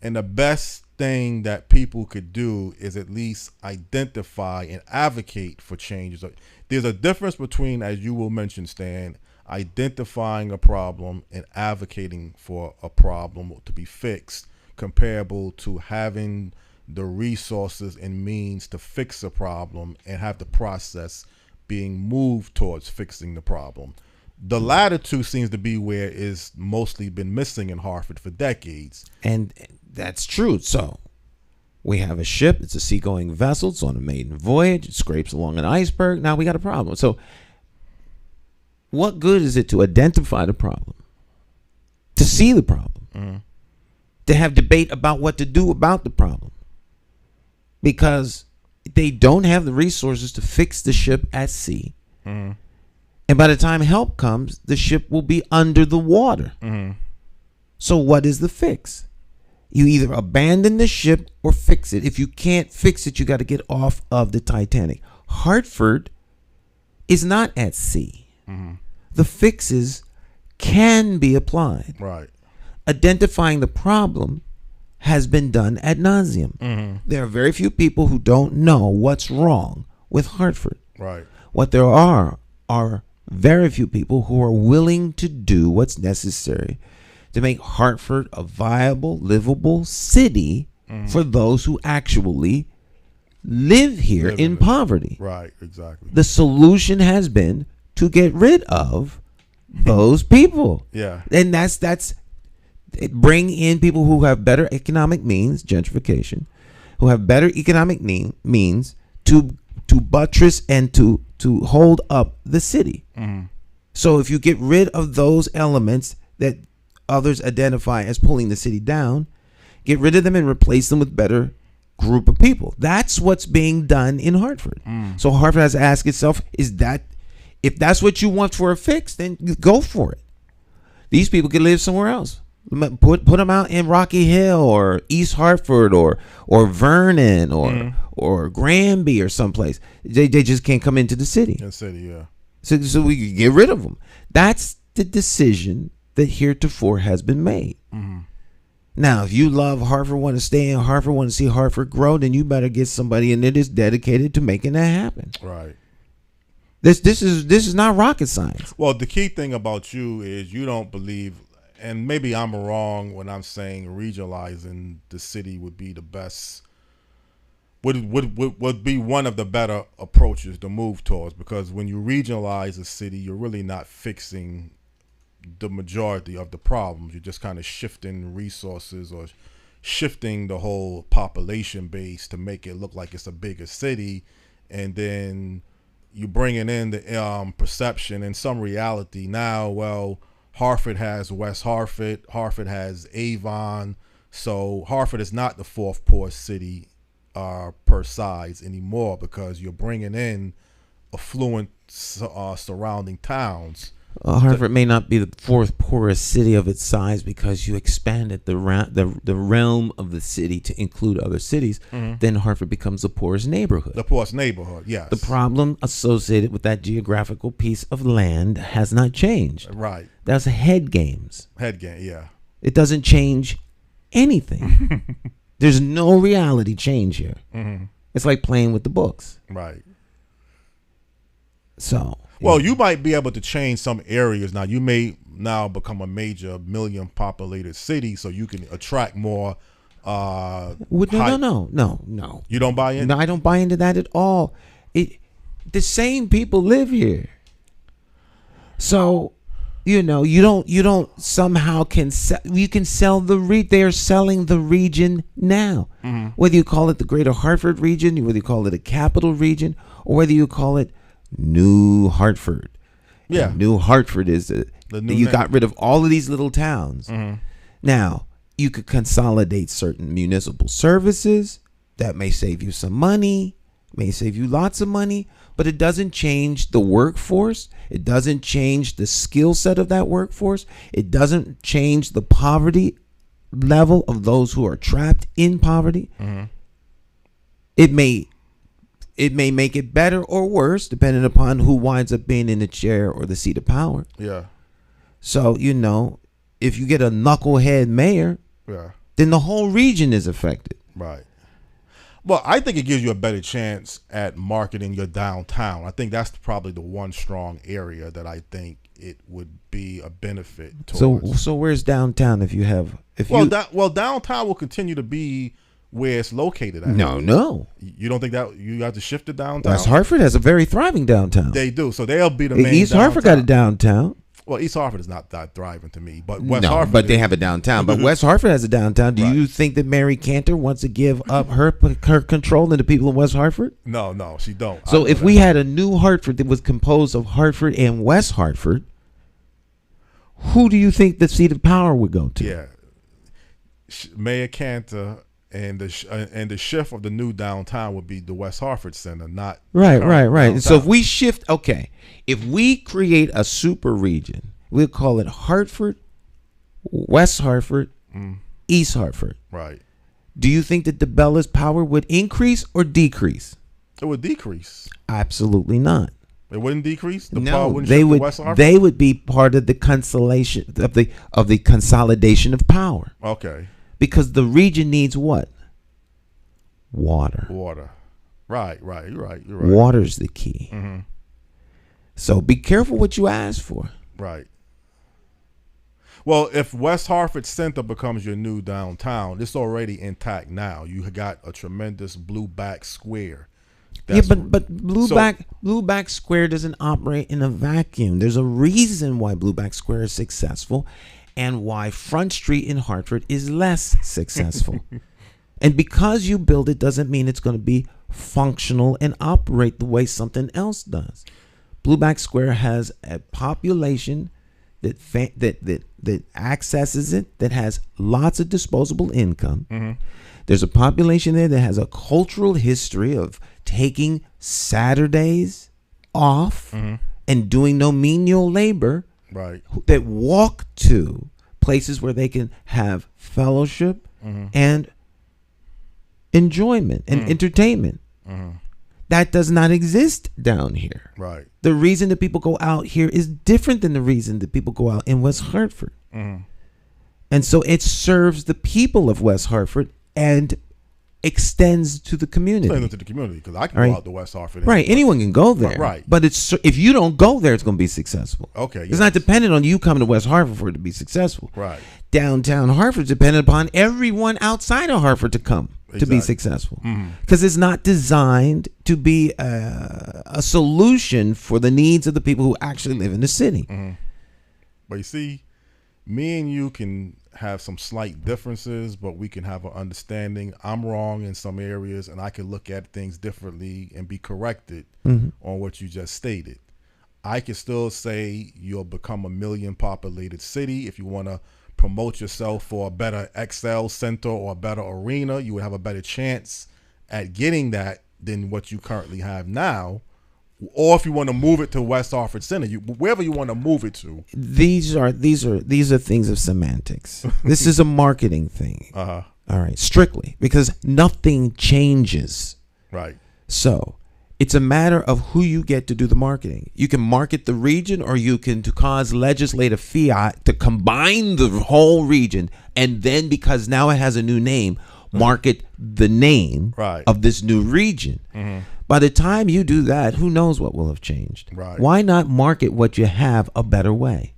and the best thing that people could do is at least identify and advocate for changes. There's a difference between, as you will mention, Stan, identifying a problem and advocating for a problem to be fixed, comparable to having the resources and means to fix a problem and have the process being moved towards fixing the problem. The latter two seems to be where it's mostly been missing in Harvard for decades. And that's true. So we have a ship. It's a seagoing vessel. It's on a maiden voyage. It scrapes along an iceberg. Now we got a problem. So what good is it to identify the problem, to see the problem, to have debate about what to do about the problem? Because they don't have the resources to fix the ship at sea. And by the time help comes, the ship will be under the water. So what is the fix? You either abandon the ship or fix it. If you can't fix it, you got to get off of the Titanic. Hartford is not at sea. The fixes can be applied. Right. Identifying the problem has been done ad nauseum. There are very few people who don't know what's wrong with Hartford. Right. What there are very few people who are willing to do what's necessary to make Hartford a viable, livable city for those who actually live here in poverty. Right, exactly. The solution has been to get rid of those people. Yeah. And that's bring in people who have better economic means, gentrification, who have better economic means to buttress and to hold up the city. So if you get rid of those elements that others identify as pulling the city down, get rid of them and replace them with better group of people. That's what's being done in Hartford. So Hartford has to ask itself, if that's what you want for a fix, then go for it. These people can live somewhere else. Put them out in Rocky Hill or East Hartford or Vernon or Granby or someplace. They just can't come into the city. The city, yeah. So we can get rid of them. That's the decision that heretofore has been made. Now, if you love Hartford, want to stay in Hartford, want to see Hartford grow, then you better get somebody in there that's dedicated to making that happen. Right. This is not rocket science. Well, the key thing about you is you don't believe, and maybe I'm wrong when I'm saying regionalizing the city would be the best, would be one of the better approaches to move towards, because when you regionalize a city, you're really not fixing the majority of the problems. You're just kind of shifting resources or shifting the whole population base to make it look like it's a bigger city, and then you bringing in the perception and some reality now. Well, Hartford has West Hartford, Hartford has Avon, so Hartford is not the fourth poorest city per size anymore, because you're bringing in affluent surrounding towns. Hartford may not be the fourth poorest city of its size because you expanded the realm of the city to include other cities. Then Hartford becomes the poorest neighborhood. The poorest neighborhood, yes. The problem associated with that geographical piece of land has not changed. Right. That's head games. Head game, yeah. It doesn't change anything. There's no reality change here. It's like playing with the books. Right. So. Well, you might be able to change some areas. Now, you may now become a major million populated city, so you can attract more No. You don't buy in? No, I don't buy into that at all. The same people live here. So, you don't somehow you can sell they are selling the region now. Mm-hmm. Whether you call it the Greater Hartford region, whether you call it a capital region, or whether you call it New Hartford. Yeah. And New Hartford is got rid of all of these little towns. Mm-hmm. Now, you could consolidate certain municipal services. That may save you some money, may save you lots of money, but it doesn't change the workforce. It doesn't change the skill set of that workforce. It doesn't change the poverty level of those who are trapped in poverty. Mm-hmm. It may make it better or worse, depending upon who winds up being in the chair or the seat of power. Yeah. So, if you get a knucklehead mayor, then the whole region is affected. Right. Well, I think it gives you a better chance at marketing your downtown. I think that's probably the one strong area that I think it would be a benefit towards. So where's downtown downtown will continue to be where it's located at. No. You don't think that you have to shift to downtown? West Hartford has a very thriving downtown. They do. So they'll be the main East downtown. Hartford got a downtown. Well, East Hartford is not that thriving to me, but But they have a downtown. But West Hartford has a downtown. Do you think that Mary Cantor wants to give up her control to the people in West Hartford? No, she don't. So if we had a New Hartford that was composed of Hartford and West Hartford, who do you think the seat of power would go to? Yeah, Mayor Cantor and the shift of the new downtown would be the West Hartford Center, not right. And so if we shift, if we create a super region, we'll call it Hartford, West Hartford, East Hartford. Right. Do you think that DeBella's power would increase or decrease? It would decrease. Absolutely not. It wouldn't decrease. They would be part of the consolation of the consolidation of power. Okay. Because the region needs what? Water. Right. You're right. Water's the key. Mm-hmm. So be careful what you ask for. Right. Well, if West Hartford Center becomes your new downtown, it's already intact now. You got a tremendous blue-back square. But Blueback Square doesn't operate in a vacuum. There's a reason why Blueback Square is successful and why Front Street in Hartford is less successful. And because you build it doesn't mean it's going to be functional and operate the way something else does. Blueback Square has a population that accesses it, that has lots of disposable income. Mm-hmm. There's a population there that has a cultural history of taking Saturdays off and doing no menial labor. Right. That walk to places where they can have fellowship and enjoyment and entertainment. That does not exist down here. Right. The reason that people go out here is different than the reason that people go out in West Hartford. And so it serves the people of West Hartford and extends to the community. Because I can go out to West Hartford. Right. Anyone can go there. Right. But if you don't go there, it's going to be successful. Okay. It's not dependent on you coming to West Hartford for it to be successful. Right. Downtown Hartford is dependent upon everyone outside of Hartford to come to be successful. Because it's not designed to be a solution for the needs of the people who actually live in the city. But you see, me and you can have some slight differences, but we can have an understanding. I'm wrong in some areas, and I can look at things differently and be corrected on what you just stated. I can still say you'll become a million populated city. If you want to promote yourself for a better XL center or a better arena, you would have a better chance at getting that than what you currently have now. Or if you want to move it to West Hartford Center, wherever you want to move it to. These are things of semantics. This is a marketing thing. All right, strictly, because nothing changes. Right. So it's a matter of who you get to do the marketing. You can market the region, or you can cause legislative fiat to combine the whole region, and then because now it has a new name, market the name of this new region. By the time you do that, who knows what will have changed? Right. Why not market what you have a better way?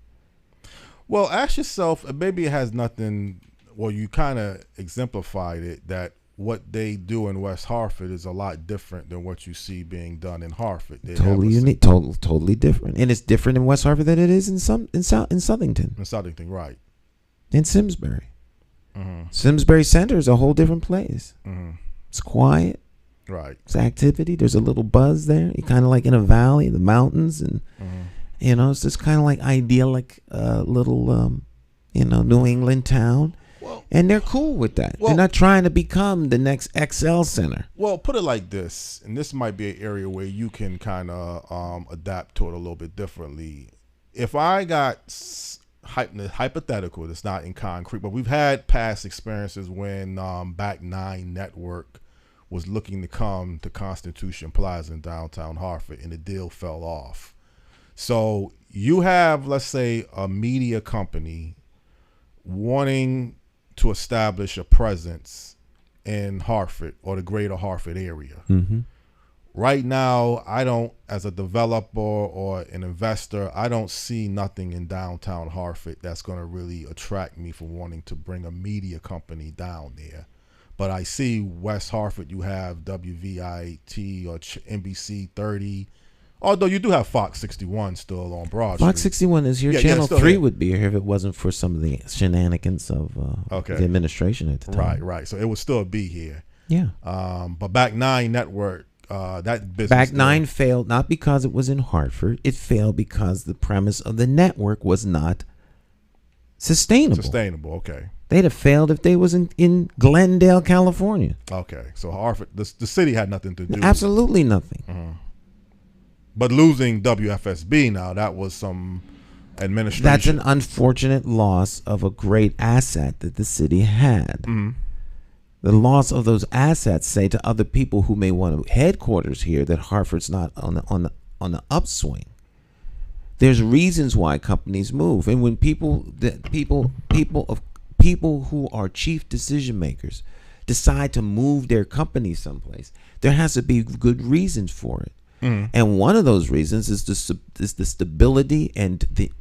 Well, ask yourself, maybe it has nothing, Well, you kind of exemplified it, that what they do in West Hartford is a lot different than what you see being done in Hartford. They Totally unique, totally different, and it's different in West Hartford than it is in Southington. In Southington, right? In Simsbury, Simsbury Center is a whole different place. It's quiet, right? It's activity. There's a little buzz there. You're kind of like in a valley, the mountains, and it's just kind of like idyllic, little, New England town. Well, and they're cool with that. Well, they're not trying to become the next XL Center. Well, put it like this, and this might be an area where you can kind of adapt to it a little bit differently. If I got hypothetical, that's not in concrete, but we've had past experiences when Back 9 Network was looking to come to Constitution Plaza in downtown Hartford, and the deal fell off. So you have, let's say, a media company wanting to establish a presence in Hartford or the greater Hartford area. Right now, I don't, as a developer or an investor, I don't see nothing in downtown Hartford that's going to really attract me for wanting to bring a media company down there. But I see West Hartford, you have WVIT or NBC 30. Although you do have Fox 61 still on Broad Street. Fox 61 is here. Channel 3 would be here if it wasn't for some of the shenanigans of the administration at the time. Right. So it would still be here. Yeah. But Back 9 Network, that business. Back 9 failed not because it was in Hartford. It failed because the premise of the network was not sustainable. Okay. They'd have failed if they was in Glendale, California. Okay. So Hartford, the city had nothing to do with it. Absolutely nothing. But losing WFSB now, that was some administration. That's an unfortunate loss of a great asset that the city had. The loss of those assets say to other people who may want headquarters here that Hartford's not on the upswing. There's reasons why companies move, and when people who are chief decision makers decide to move their company someplace, there has to be good reasons for it. And one of those reasons is the stability and the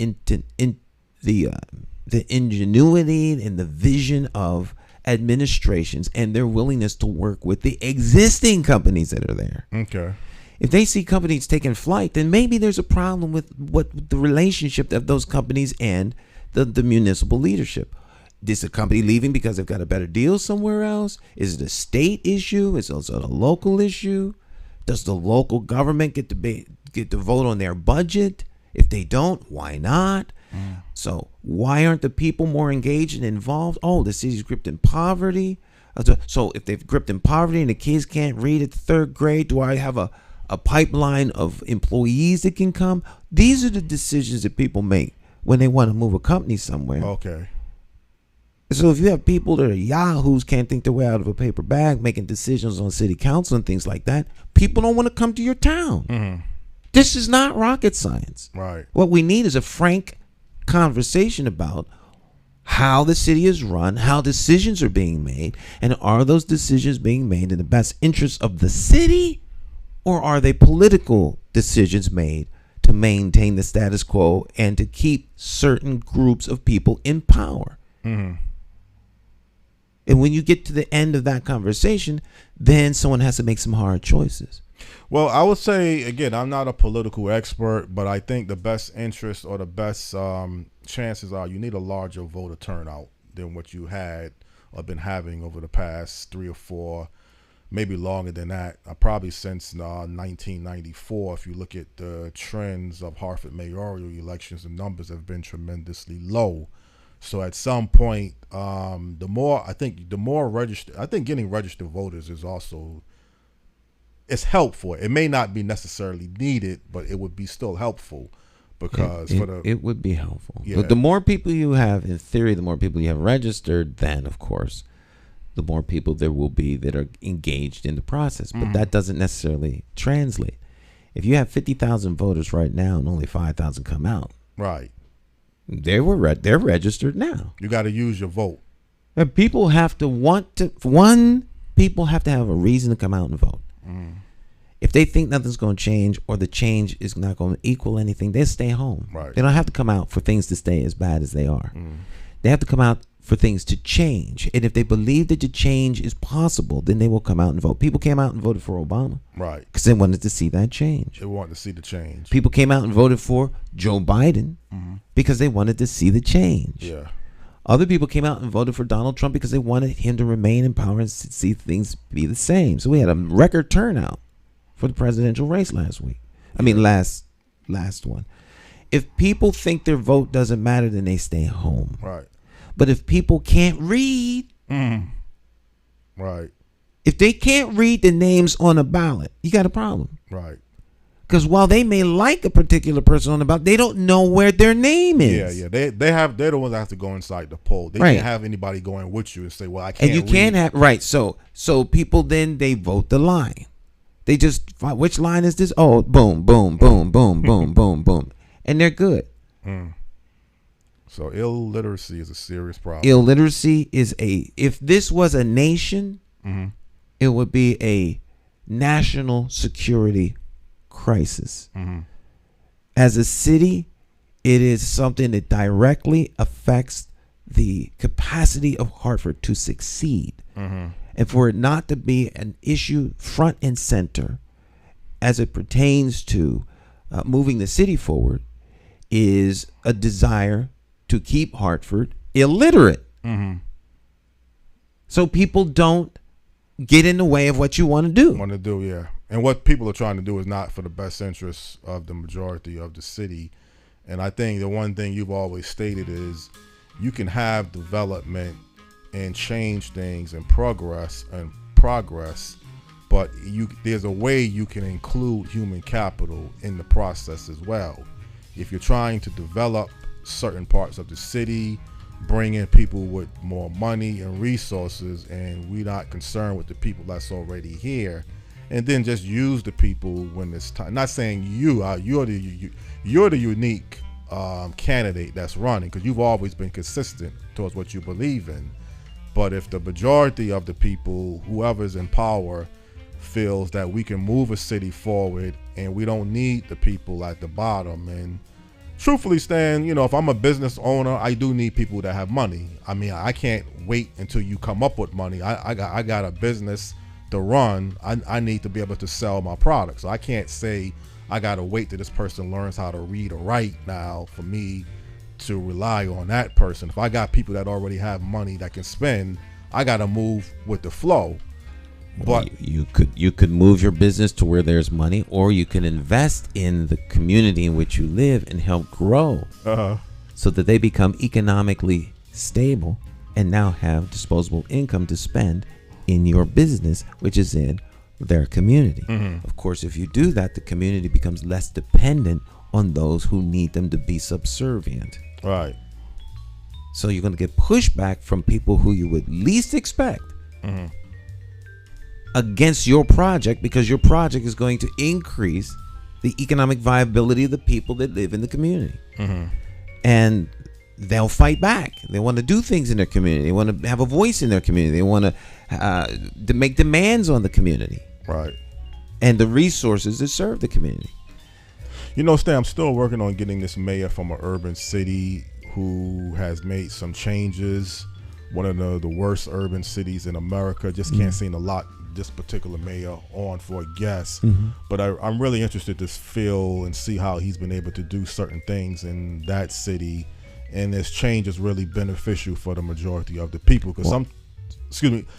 ingenuity and the vision of administrations and their willingness to work with the existing companies that are there. Okay. If they see companies taking flight, then maybe there's a problem with what the relationship of those companies and the municipal leadership. Is the company leaving because they've got a better deal somewhere else? Is it a state issue? Is it also a local issue? Does the local government get to vote on their budget? If they don't, why not? So why aren't the people more engaged and involved? Oh, the city's gripped in poverty. So if they've gripped in poverty and the kids can't read at the third grade, do I have a pipeline of employees that can come? These are the decisions that people make when they want to move a company somewhere. Okay. So if you have people that are yahoos, can't think their way out of a paper bag, making decisions on city council and things like that, people don't want to come to your town. This is not rocket science. Right. What we need is a frank conversation about how the city is run, how decisions are being made, and are those decisions being made in the best interest of the city, or are they political decisions made to maintain the status quo and to keep certain groups of people in power? And when you get to the end of that conversation, then someone has to make some hard choices. Well, I would say, again, I'm not a political expert, but I think the best interest or the best chances are you need a larger voter turnout than what you had or been having over the past 3 or 4, maybe longer than that. Probably since 1994, if you look at the trends of Hartford mayoral elections, the numbers have been tremendously low. So at some point, the more registered, I think getting registered voters is also, it's helpful. It may not be necessarily needed, but it would be still helpful because it would be helpful. Yeah. But the more people you have, in theory, the more people you have registered, then of course, the more people there will be that are engaged in the process. But that doesn't necessarily translate. If you have 50,000 voters right now and only 5,000 come out, right. They're registered now. You got to use your vote. And people have to people have to have a reason to come out and vote. If they think nothing's going to change or the change is not going to equal anything, they stay home. Right. They don't have to come out for things to stay as bad as they are. They have to come out for things to change. And if they believe that the change is possible, then they will come out and vote. People came out and voted for Obama. Right. Because they wanted to see that change. They wanted to see the change. People came out and voted for Joe Biden because they wanted to see the change. Yeah. Other people came out and voted for Donald Trump because they wanted him to remain in power and see things be the same. So we had a record turnout for the presidential race last week. I mean, last one. If people think their vote doesn't matter, then they stay home. Right. But if people can't read, right. If they can't read the names on a ballot, you got a problem. Right. Because while they may like a particular person on the ballot, they don't know where their name is. Yeah. They're the ones that have to go inside the poll. They can't have anybody going with you and say, "Well, I can't." And you can't have So people then they vote the line. They just which line is this? Oh, boom, boom, boom, boom, boom, boom, boom, and they're good. So illiteracy is a serious problem. Illiteracy is if this was a nation, it would be a national security crisis. As a city, it is something that directly affects the capacity of Hartford to succeed. And for it not to be an issue front and center as it pertains to moving the city forward is a desire to keep Hartford illiterate. So people don't get in the way of what you want to do. Yeah. And what people are trying to do is not for the best interests of the majority of the city. And I think the one thing you've always stated is you can have development and change things and progress, but there's a way you can include human capital in the process as well. If you're trying to develop certain parts of the city, bring in people with more money and resources, and we're not concerned with the people that's already here, and then just use the people when it's time. Not saying you're the unique candidate that's running, because you've always been consistent towards what you believe in. But if the majority of the people, whoever's in power, feels that we can move a city forward and we don't need the people at the bottom, and truthfully, Stan, if I'm a business owner, I do need people that have money. I mean, I can't wait until you come up with money. I got a business to run. I need to be able to sell my products. So I can't say I got to wait till this person learns how to read or write now for me to rely on that person. If I got people that already have money that can spend, I got to move with the flow. But you could move your business to where there's money, or you can invest in the community in which you live and help grow so that they become economically stable and now have disposable income to spend in your business, which is in their community. Of course, if you do that, the community becomes less dependent on those who need them to be subservient. Right. So you're going to get pushback from people who you would least expect against your project, because your project is going to increase the economic viability of the people that live in the community. And they'll fight back. They want to do things in their community. They want to have a voice in their community. They want to make demands on the community. Right. And the resources that serve the community. Stan, I'm still working on getting this mayor from an urban city who has made some changes. One of the worst urban cities in America. Just can't seem to lock this particular mayor on for a guest. But I'm really interested to feel and see how he's been able to do certain things in that city. And this change is really beneficial for the majority of the people. Because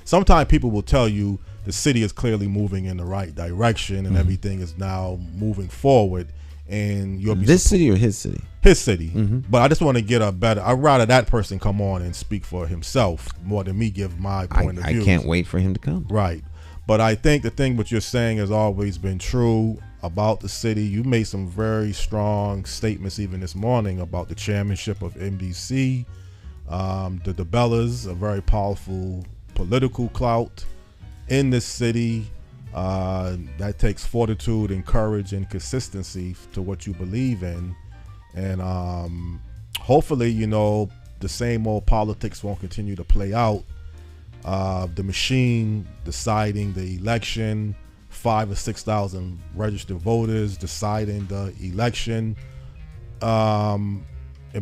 sometimes people will tell you the city is clearly moving in the right direction and everything is now moving forward. And you'll be this city or his city? His city. But I just want to get a better. I'd rather that person come on and speak for himself more than me give my point of view. I can't wait for him to come. Right. But I think the thing what you're saying has always been true about the city. You made some very strong statements even this morning about the chairmanship of NBC. The DeBellas, a very powerful political clout in this city. That takes fortitude and courage and consistency to what you believe in. And hopefully, the same old politics won't continue to play out. The machine deciding the election, 5,000 or 6,000 registered voters deciding the election.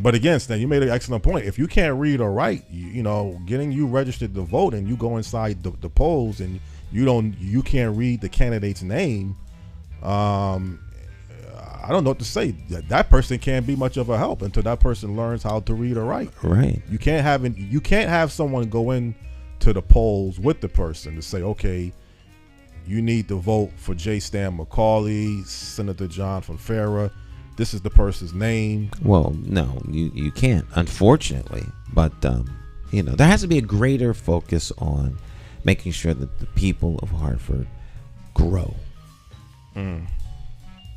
But again, Stan, you made an excellent point. If you can't read or write, you know, getting you registered to vote and you go inside the polls and you can't read the candidate's name, I don't know what to say. That person can't be much of a help until that person learns how to read or write. Right. You can't have someone go in to the polls with the person to say, okay, you need to vote for J. Stan McCauley, Senator John from Farah. This is the person's name. Well, no, you can't, unfortunately. But, you know, there has to be a greater focus on making sure that the people of Hartford grow and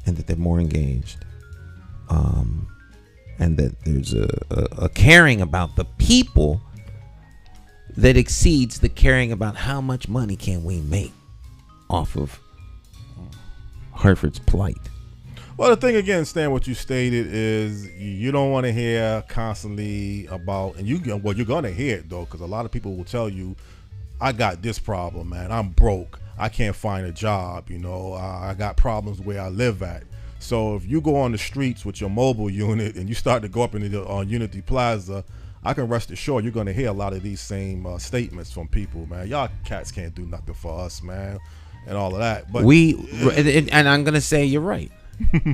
that they're more engaged. And that there's a caring about the people that exceeds the caring about how much money can we make off of Hartford's plight. Well, the thing again, Stan, what you stated is you don't want to hear constantly about, and you're going to hear it though, because a lot of people will tell you, I got this problem, man. I'm broke. I can't find a job. You know, I got problems where I live at. So if you go on the streets with your mobile unit and you start to go up on Unity Plaza, I can rest assured you're going to hear a lot of these same statements from people, man. Y'all cats can't do nothing for us, man, and all of that. But and I'm going to say you're right.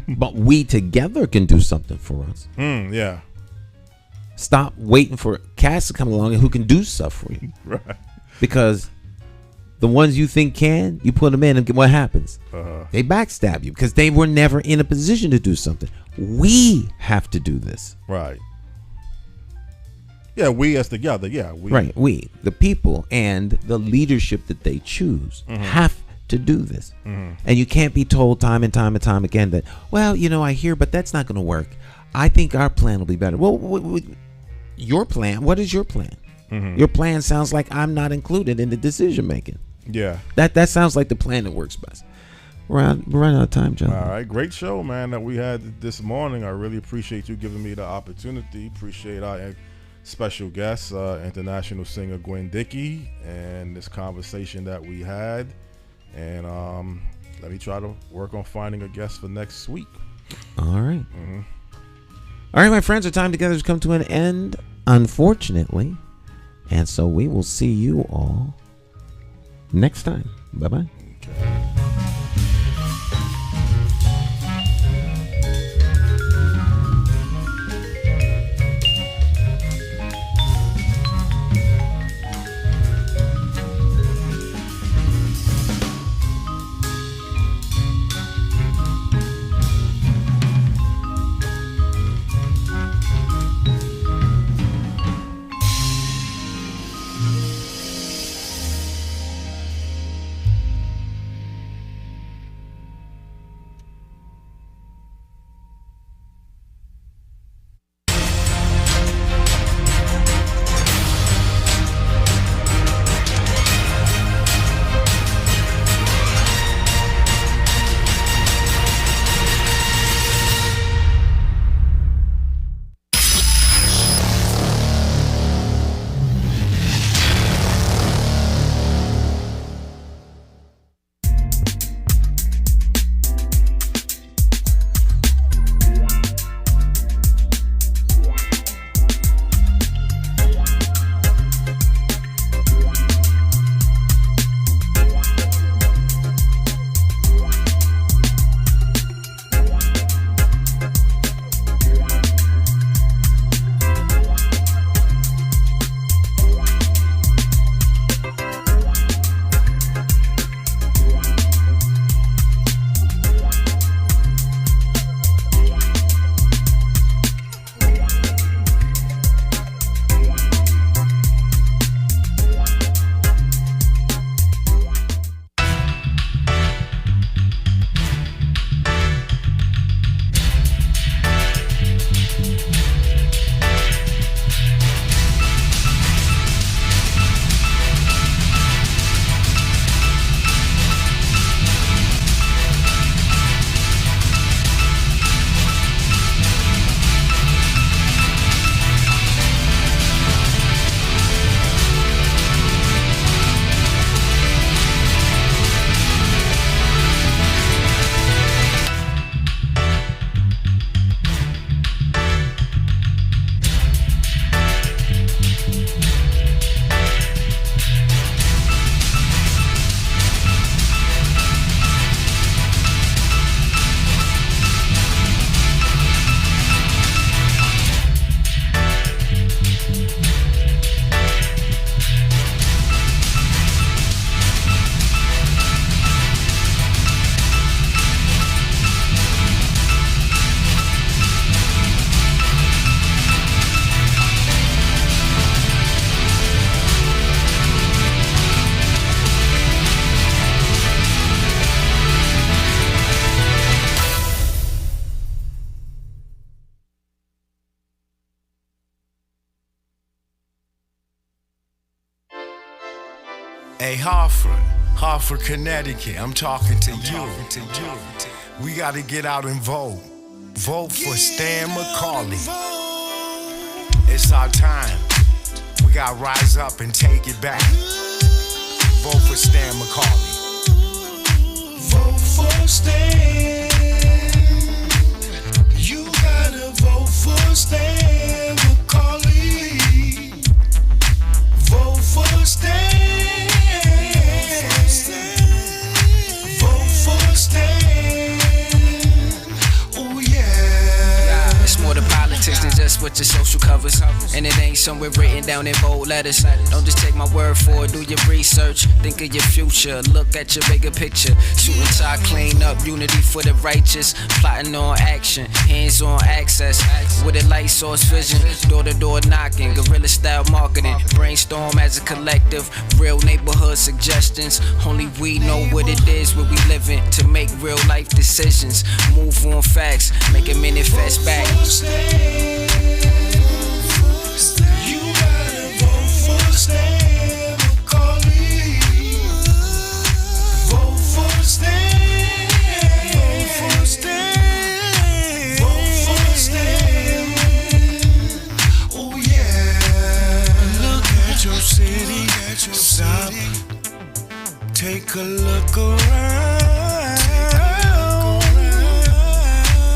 But we together can do something for us. Yeah. Stop waiting for cats to come along and who can do stuff for you. Right. Because the ones you think can, you put them in and what happens? They backstab you because they were never in a position to do something. We have to do this. Right. Yeah, we as together. Yeah, we. Right. We, the people and the leadership that they choose have to do this. And you can't be told time and time and time again that, well, you know, I hear, but that's not going to work. I think our plan will be better. Well, your plan, what is your plan? Your plan sounds like I'm not included in the decision making. Yeah. That sounds like the plan that works best. We're running out of time, John. All right. Great show, man, that we had this morning. I really appreciate you giving me the opportunity. Appreciate our special guest, international singer Gwen Dickey, and this conversation that we had. And let me try to work on finding a guest for next week. All right. All right, my friends, our time together has come to an end, unfortunately. And so we will see you all next time. Bye-bye. Hey, Hartford, Connecticut, I'm talking to you. We gotta get out and vote. Vote for Stan McCauley. It's our time. We gotta rise up and take it back. Vote for Stan McCauley. Vote for Stan. You gotta vote for Stan McCauley. Vote for Stan. Vote for Stan. Oh yeah. It's more than politics than just what your social covers. And it ain't somewhere written down in bold letters. Don't just take my word for it, do your research. Think of your future, look at your bigger picture. Shooting tie, clean up, unity for the righteous. Plotting on action, hands on access. With a light source vision, door to door knocking. Guerrilla style marketing, brainstorm as a collective. Real neighborhood suggestions. Only we know what it is where we living. To make real life decisions. Move on facts, make it manifest back. You gotta vote for Stan McCauley. Vote for Stan. Vote for Stan. Vote for Stan. Oh yeah. Look at your city. Stop. Take a look around.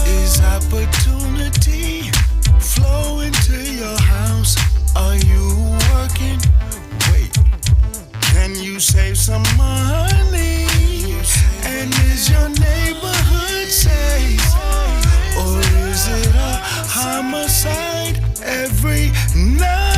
Is opportunity flow into your house? Are you working? Wait, can you save some money? And is your neighborhood safe? Or is it a homicide every night?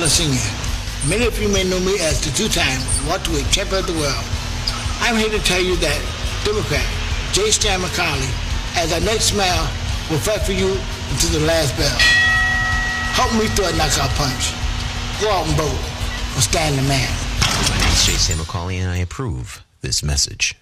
Singer. Many of you may know me as the two-time welterweight champion of the world. I'm here to tell you that Democrat J. Stan McCauley, as our next mayor, will fight for you until the last bell. Help me throw a knockout punch. Go out and vote for Stan the man. My name is J. Stan McCauley, and I approve this message.